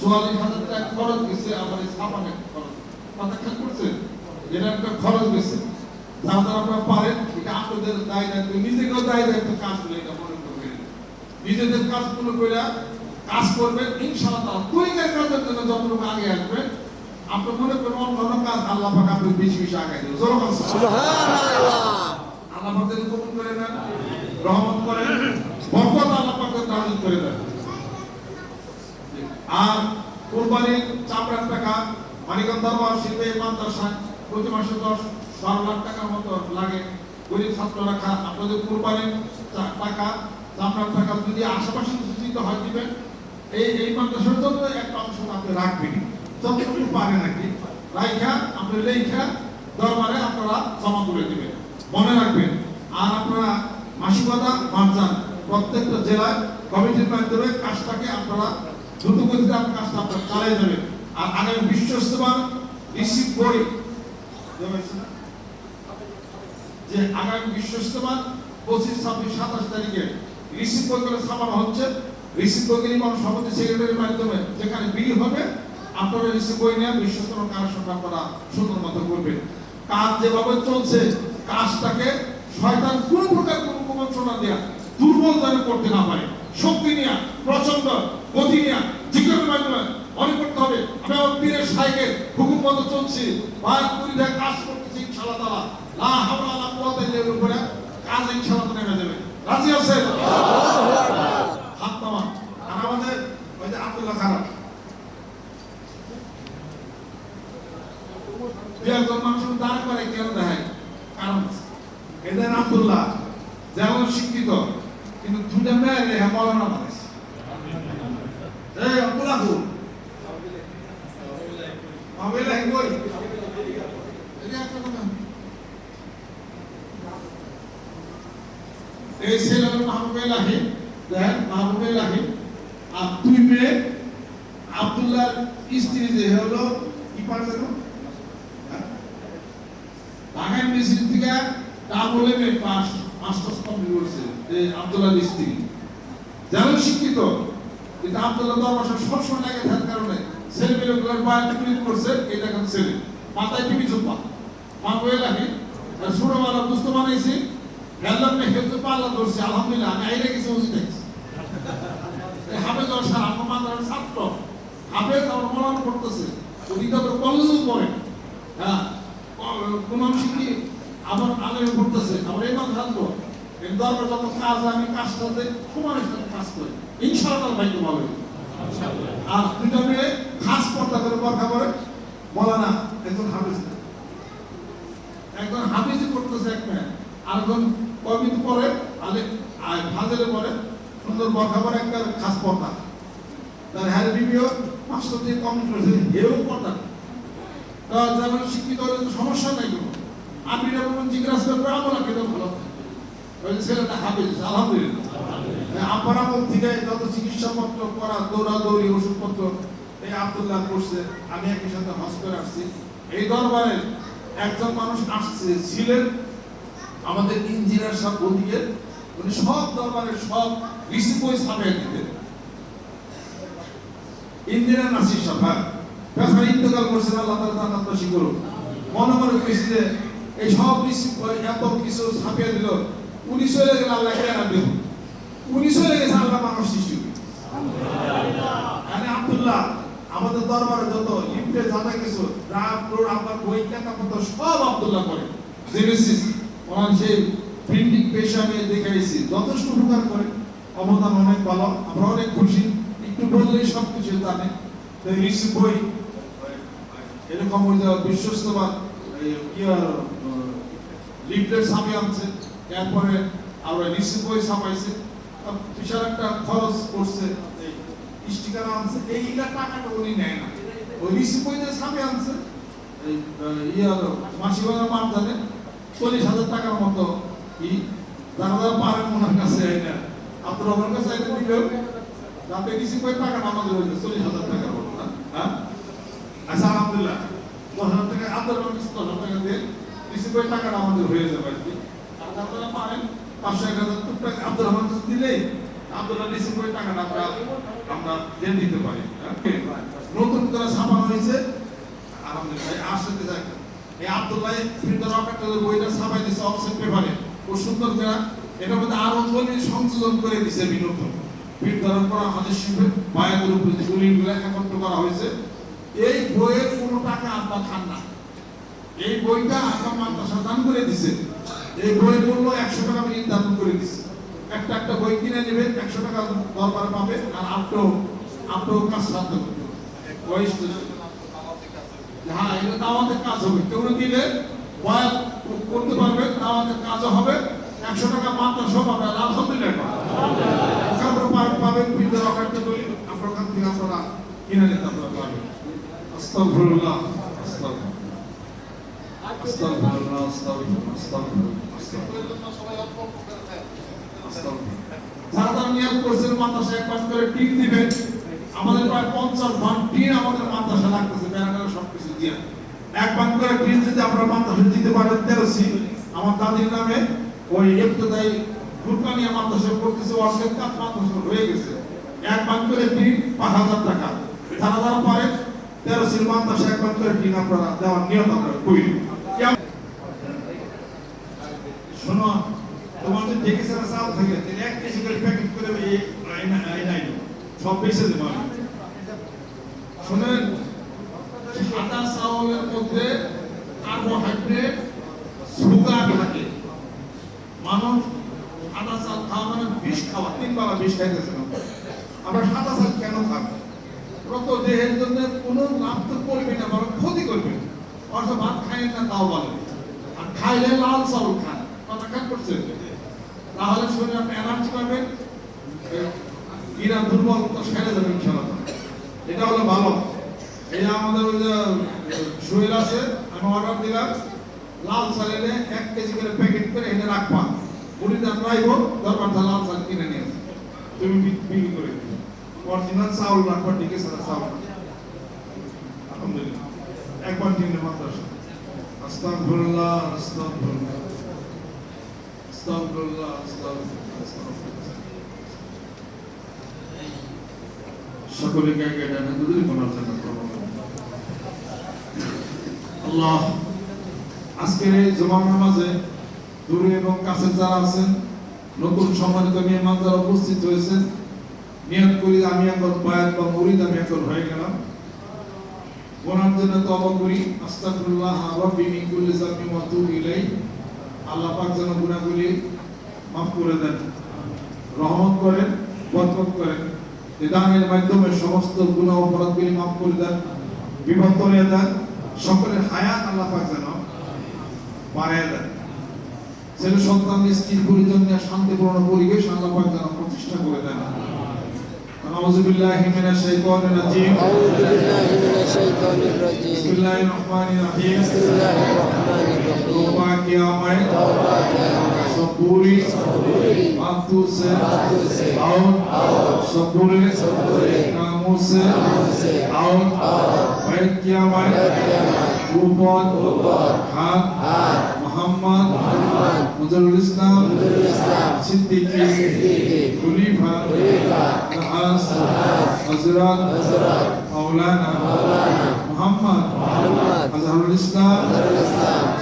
44,000 টাকা খরচ গেছে, আবার এই ছাপানে খরচ, কথা খেয়াল করছেন? এটা একটা খরচ গেছে। যারা আপনারা পারেন এটা আপনাদের দায় দায়িত্ব, নিজেকেও দায় দায়িত্ব কাজগুলো এটা মনে করবেন, নিজেদের কাজগুলো করে কাজ করবেন ইনশাআল্লাহ। তৈরির কাজের জন্য যতটুকু আগে আসবেন, আপনি মনে করেন অন্য কাজ আল্লাহ পাক আপনি বেশি বেশি আগে দেবেন। সুবহানাল্লাহ। আল্লাহ পাক যেন কবুল করে নেন, রহমত করেন, বরকত আল্লাহ পাক নাযিল করে দেন। আর কুরবানির চামড়ার টাকা মানিকগঞ্জ দরবার শিল্পে মাদ্রাসায় প্রতি মাসে 10-12 লাখ টাকার মতো লাগে। গরিব ছাত্ররা আপনাদের কুরবানির টাকা চামড়ার টাকা যদি আশেপাশে দিতে হয় দিবেন। এই মাদ্রাসার জন্য একটা অংশ আপনি রাখবেন, যতটুকু পারেন আর কি রাইখা আপনি লেখা দরবারে আপনারা জমা করে দিবেন, মনে রাখবেন। আর আপনারা মাসিকতা মার্জান প্রত্যেকটা জেলায় কমিটির মাধ্যমে কাজটাকে আপনারা দ্রুত গতিতে কাজটা আপনারা চালিয়ে যাবেন। আর আগামী বিশ্ব ইজতেমা রিসিভ বই যে আগামী বিশ্ব ইজতেমা 25, 26, 27 তারিখে রিসিভ বই করে ছাপানো হচ্ছে। রিসিভ বই নির্মাণ সমিতি সেক্রেটারির মাধ্যমে যেখানে বিলি হবে, আপনারা রিসিভ বই নিয়ে বিশ্ব ইজতেমা কালেকশন আপনারা সুন্দর মতো করবেন। কাজ যেভাবে চলছে কাজটাকে শয়তান কোন প্রকার কোন কুমন্ত্রণা দেয়া দুর্বল যেন করতে না পারে, শক্তি নিয়ে প্রচন্ড গতি নিয়ে জিজ্ঞাসার মাধ্যমে মনে করতে হবে আমি আমার পীরের শাইখের হুকুম মতো চলছি, বায়াত পরিধা কাজ করতেছি ইনশাআল্লাহ তাআলা, লা হাওলা ওয়ালা কুওয়াতা ইল্লা বিল্লাহ উপরে কাজ ইনশাআল্লাহ নেমে যাবে। রাজি আছেন? হাত নামান। আর আমাদের ওই যে আব্দুল্লাহ খারাপ একজন মানুষ দাঁড় করে কেন দেখায়, কারণ এদের আব্দুল্লাহ যেমন শিক্ষিত কিন্তু দুটা মেয়ে রেহা মৌলানা বানাইছে। এই আব্দুল্লাহ ফুল মাহবুবের লাহি কই? এই ছেলে মাহবুবের লাহি, দেখ মাহবুবের লাহি আর দুই মেয়ে আব্দুল্লাহর স্ত্রী যে হলো কি পারছে না ঢাকা ইউনিভার্সিটি থেকে double MA pass, masters complete করেছে এই আব্দুল্লাহর স্ত্রী। যেমন শিক্ষিত কিন্তু আব্দুল্লাহ দরবার সবসময় লাগে থাকার কারণে ছেলেমেয়েগুলোর বাড়িতে ক্লিক করছে। এই দেখেন ছেলে মাথায় টিভি চোপা মা বয়ে লাগে ছোটবেলা বুঝতে বানাইছি হেললাম না হেলতে পাল্লা ধরছে। আলহামদুলিল্লাহ আমি আইলে গেছি বুঝি দেখছি হাফেজ সার আমার মাদ্রাসার ছাত্র হাফেজ আমার মলানো করতেছে ওদিকে তো কলেজও পড়ে। হ্যাঁ কোন শিক্ষি আমার আলেমে পড়তেছে আমার এই মাথা থাকবো এর দরকার যত কাজ আমি কাজটাতে সমানের সাথে কাজ করি ইনশাআল্লাহ ভাইকে ভালো। আর দুইটা মেয়ে খাস পর্দা করে বরখা করে বলা না একজন হাফেজ না, একজন হাফেজই করতেছে এক মেয়ে, আরেকজন কবিত পরে আলে ফাজেলে পরে সুন্দর বরখা করে একটা খাস পর্দা। তার হ্যাঁ বিবিও মাস্টার দিয়ে কমপ্লিট করেছে এও পর্দা। যেমন শিক্ষিত হলে সমস্যা নাই কোনো, আপনি যখন জিজ্ঞাসা করবেন আমরা খেতে ভালো ওই ছেলেটা হাফেজ আলহামদুলিল্লাহ। আব্বার আমল থেকে যত চিকিৎসাপত্র করা দৌড়াদৌড়ি ওষুধপত্র এই আব্দুল্লাহ করছে। আমি একই সাথে হজ করে আসছি। এই দরবারে একজন মানুষ আসছে ছিলেন আমাদের ইঞ্জিনিয়ার সাহেব বদিকে, উনি সব দরবারের সব রিসিভ বই ছাপিয়ে দিতেন। ইঞ্জিনিয়ার নাসির সাহেব পেশা ইন্তেকাল করছেন, আল্লাহ তাআলা জান্নাত নসিব করুন। মনে মনে করেছি যে এই সব রিসিভ বই এত কিছু ছাপিয়ে দিল, উনি চলে গেলে আল্লাহ কেন দেব, উনি চলে গেছে আল্লাহ মানুষ সৃষ্টি করে। আব্দুল্লাহ আমাদের দরবারে যত লিফটে যত কিছু আপনার বই খাতাপত্র সব আব্দুল্লাহ করে জেনেসিস ওনার সেই প্রিন্টিং পেশা আমি দেখাইছি, যথেষ্ট উপকার করে, অবদান অনেক ভালো, আমরা অনেক খুশি। একটু বললেই সব কিছু জানে। তো রিসিভ বই এরকম ওই যে বিশ্বস্তবা লিফলেট ছাপে আনছে, এরপরে আমরা রিসিভ বই ছাপাইছে, বিশাল একটা খরচ করছে, স্টিকার আনছে। এইটা টাকাটা উনি নেয় না, ওই রিসিভ বই যে ছাপে আনছে মাসিবাজার মাঠ জানে 40,000 টাকার মতো। কি যারা যারা পারেন ওনার কাছে এটা আপনার ওনার কাছে এটা দিলেও যাতে রিসিভ বই টাকাটা আমাদের হয়ে যায় 40,000 টাকার মতো। হ্যাঁ আচ্ছা আলহামদুলিল্লাহ 10,000 টাকা আপনার কাছে 10,000 টাকা দিয়ে রিসিভ বই টাকাটা আমাদের হয়ে যাবে আর কি। আর যারা পারেন 500-1,000 টুকটাক আব্দুর রহমান দিলেই আব্দুল্লাহ রিসিভ বই টাকাটা আমরা দিয়ে দিতে পারি। নতুন করে ছাপানো হয়েছে আলহামদুলিল্লাহ। আসতে যাক এই আব্দুল্লাহ ফিরদা রকাতের বইটা ছাপাই দিয়েছে অফসেট পেপারে, ও সুন্দর করে এটার মধ্যে আরো দলিল সংযোজন করে দিয়েছে বিনোদন বিদ্যারণ করা হাদিস শরীফের বায়াতের উপরে যে দলিলগুলো একত্র করা হয়েছে। এই বইয়ের কোনো টাকা আপনার খান না, এই বইটা আপনার মাদ্রাসা দান করে দিছে। এই বইয়ের মূল্য 100 টাকা আমি নির্ধারণ করে দিছি। একটা বই কিনে নেবেন 100 টাকা দরবার পাবে, আর আপনিও কাজ সাধ্য করবেন। হ্যাঁ, এটা দাওয়াতের কাজ হবে, কেউ দিলে বয়াত করতে পারবেন, দাওয়াতের কাজও হবে, 100 টাকা মাদ্রাসা পাবে। আলহামদুলিল্লাহ পাবেন বিদ্যা রকাতে বলি আপনার কাছ থেকে আপনারা কিনে নিতে আপনারা পাবেন। আস্তাগফিরুল্লাহ আস্তাগফিরুল্লাহ যারা নিয়োগ করছেন মাদ্রাসা একবার করে টিম দিবেন। আমাদের প্রায় 50 ভাগ টিম আমাদের মাদ্রাসা লাগতেছে, ব্যানার সবকিছু দিয়ে একবার করে টিম যদি আমরা মাদ্রাসা দিতে পারেন 13 আমার দাদির নামে ওই ইবতদায়ী ফুরকানিয়া মাদ্রাসা করতেছে, অর্ধেক কাজ মাদ্রাসা হয়ে গেছে। একবার করে টিম 5000 টাকা, যারা পারেন 13 মাদ্রাসা একবার করে টিম আপনারা দেওয়ার নিয়ত আমরা করি। শোনো, তোমাদের দেখেছে না চাল থাকে 1 কেজি করে প্যাকেট করে এই নাই সব বেঁচে দেবো আমি। শুনেন, সাদা চাউলের মধ্যে কার্বোহাইড্রেট সুগার থাকে। মানুষ সাদা চাল খাওয়া মানে বিষ খাওয়া, 3 বেলা বিষ খাইতেছে না। আমরা সাদা চাল কেন খাবো? রক্ত দেহের জন্য কোনো লাভ তো করবে না, বরং ক্ষতি করবে। অর্থ ভাত খাইয়েন না তাও বলে, আর খাইলে লাল চাউল খান, কথা কাজ করছে, তাহলে শরীরে আপনি এনার্জি পাবেন, দুর্বলতা সেরে যাবে ইনশাআল্লাহ। এটা হলো ভালো। এই আমাদের ওই যে সোহেল আছে, আমি অর্ডার দিলাম লাল চালের 1 কেজি করে প্যাকেট করে এনে রাখবা, বুড়িতে আমরা আইব দরবার লাল চাল কিনে নিয়ে আসি, তুমি বিক্রি করে দিবে। অরিজিনাল চাউল রাখবা, ঠিক আছে না? চাউল আলহামদুলিল্লাহ একবার কিনে মাদ্রাসা। আস্তাগফিরুল্লাহ আস্তাগফিরুল্লাহ আস্তাগফিরুল্লাহ আস্তাগফিরুল্লাহ। সকলে গায়ে ডানে দুই কোনার জন্য আল্লাহ আজকের এই জুমার নামাজে দূরে এবং কাছে যারা আছেন, নতুন সম্মানিত মেহমান যারা উপস্থিত হয়েছেন, নিয়ত করি আমি এখন বায়াত বা মুরিদ আমি এখন হয়ে গেলাম। গুনার জন্য তওবা করি, আস্তাগফিরুল্লাহ রাব্বি মিন কুল্লি যামবিন ওয়া আতুবু ইলাইহি। আল্লাহ পাক যেন গুনাহগুলি মাফ করে দেন, রহমত করেন, বরকত করেন, দানের মাধ্যমে সমস্ত গুনাহ অপরাধগুলি মাফ করে দেন, বিপদ তরিয়ে দেন, সকলের হায়াত আল্লাহ পাক যেন বাড়ায় দেন, ছেলে সন্তান স্ত্রীর পরিজন নিয়ে শান্তিপূর্ণ পরিবেশ আল্লাহ পাক যেন প্রতিষ্ঠা করে দেন। আউযু বিল্লাহি মিনাশ শাইতানির রাজিম। আউযু বিল্লাহি মিনাশ শাইতানির রাজিম। বিসমিল্লাহির রহমানির রহিম। বিসমিল্লাহির রহমানির রহিম। তওবা কিয়ামাত সবুরি মাতু সে আউট সবুরি নামুসে আউট বাইত কিয়ামাত উপর হাত মোহাম্মদ মুজাহিদুল ইসলাম সিদ্দিকী খলিফা নাস হযরত মাওলানা মোহাম্মদ আজহারুল ইসলাম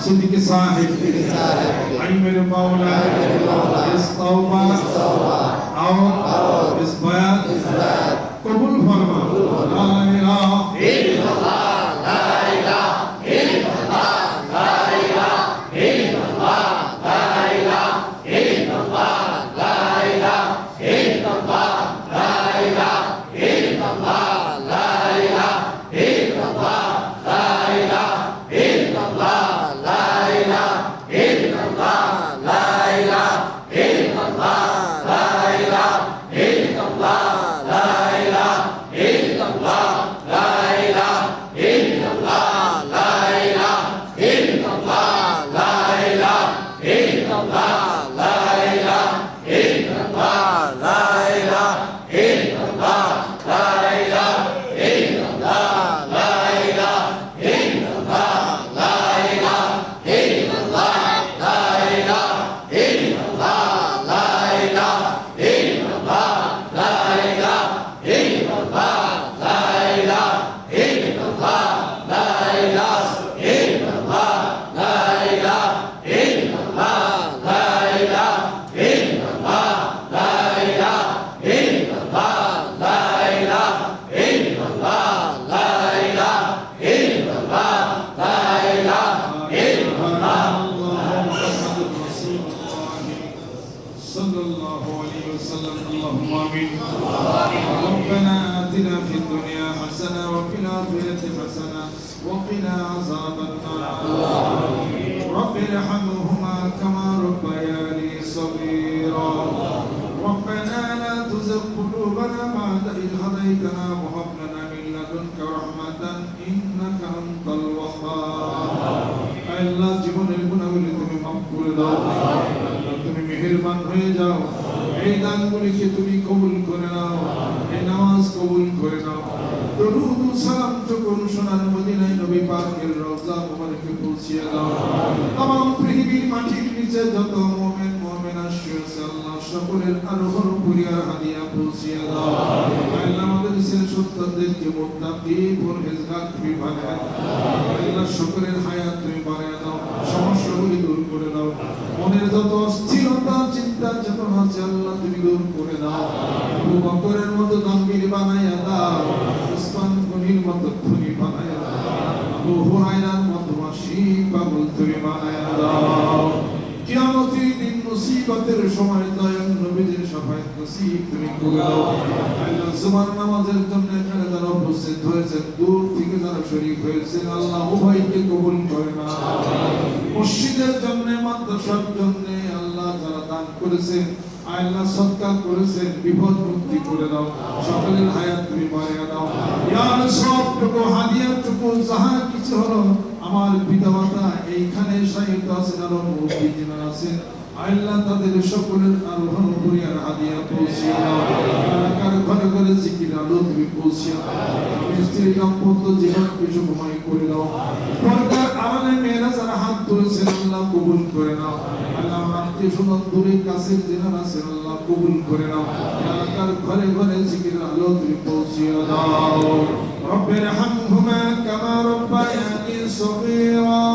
সিদ্দিকী সাহেব আইমের মাওলা ইস তওবা और इस बयान कबूल फरमा। ला इलाहा इल्लल्लाह, ला इलाहा इल्लल्लाह, ला इलाहा इल्लल्लाह, ला इलाहा इल्लल्लाह, ला इलाहा इल्लल्लाह, ला इलाहा इल्लल्लाह, ला इलाहा इल्लल्लाह, ला इलाहा इल्लल्लाह, ला इलाहा इल्लल्लाह, ला इलाहा इल्लल्लाह। La آمين ربنا آتنا في الدنيا حسنة وفي الآخرة حسنة وقنا عذاب النار رب ارحمهما كما ربياني صغيرا ربنا لا تزغ قلوبنا بعد إذ هديتنا وهب لنا من لدنك رحمة إنك أنت الوهاب আল্লাহ জীবনের গুনাহগুলি তুমি মাফ করে দাও আল্লাহ তুমি মেহেরবান হয়ে যাও এই দানগুলিকে তুমি কবুল করে নাও এই নামাজ কবুল করে নাও দরুদ ও সালাম যখন সোনার মদিনায় নবী পাকের রওজা মুবারকে পৌঁছিয়ে দাও तमाम পৃথিবীর মাটির নিচে যত মুমিন মুমিনা শুয়েছে আল্লাহ সকলের আরোহণ পুরিয়ার হাদিয়া পৌঁছিয়ে দাও আল্লাহ আমাদের ছেলে সন্তানদেরকে মুত্তাকি পরহেজগার তুমি বানায় আল্লাহ সকলের হায়াত তুমি বাড়ায় দাও সমস্যাগুলি দূর করে দাও মনের যত অস্থিরতা চিন্তা চেতনা আছে আল্লাহ তুমি দূর করে দাও আবু বকরের মতো দাম্ভির বানাইয়া দাও উসমান গনির মতো ধনী বানাইয়া দাও আবু হুরায়রার মতো আশিক পাগল তুমি বানাইয়া দাও কিয়ামতের দিন মুসিবতের সময় দয়াল নবীজির শাফায়াত নসিব তুমি করে দাও আল্লাহ জুমার নামাজের জন্য এখানে যারা উপস্থিত হয়েছে দূর থেকে যারা শরীক হয়েছে আল্লাহ উভয়কে কবুল করে না মসজিদের জন্য মাদ্রাসার জন্য আল্লাহ যারা দান করেছেন আল্লাহ সদকা করেছেন বিপদ মুক্তি করে দাও সকলের হায়াত তুমি বাড়িয়ে দাও ইয়া সবটুকু হাদিয়াটুকু যাহা কিছু হলো আমার পিতামাতা এইখানে শাহিদ আছেন আর মুক্তি যিনি আছেন আল্লাহ তাদের সকলের আরোহণ করিয়ার হাদিয়া পৌঁছিয়ে দাও এলাকার ঘরে ঘরে জিকির আলো তুমি পৌঁছিয়ে দাও স্ত্রী দাম্পত্য জীবন কিছু ঘুমাই করে দাও পর্দার আড়ালে মেয়েরা যারা হাত তুলেছেন আল্লাহ কবুল করে নাও আল্লাহ আত্মীয় স্বজন দূরে কাছের যিনি আছেন আল্লাহ কবুল করে নাও এলাকার ঘরে ঘরে জিকির আলো তুমি পৌঁছিয়ে দাও رب ارحمهما كما ربياني صغيرا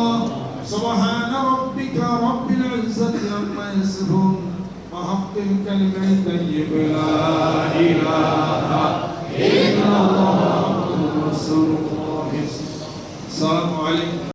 سبحان ربك رب العزة عما يصفون وحق الكلمة الطيب لا إله إلا الله محمد رسول الله السلام عليكم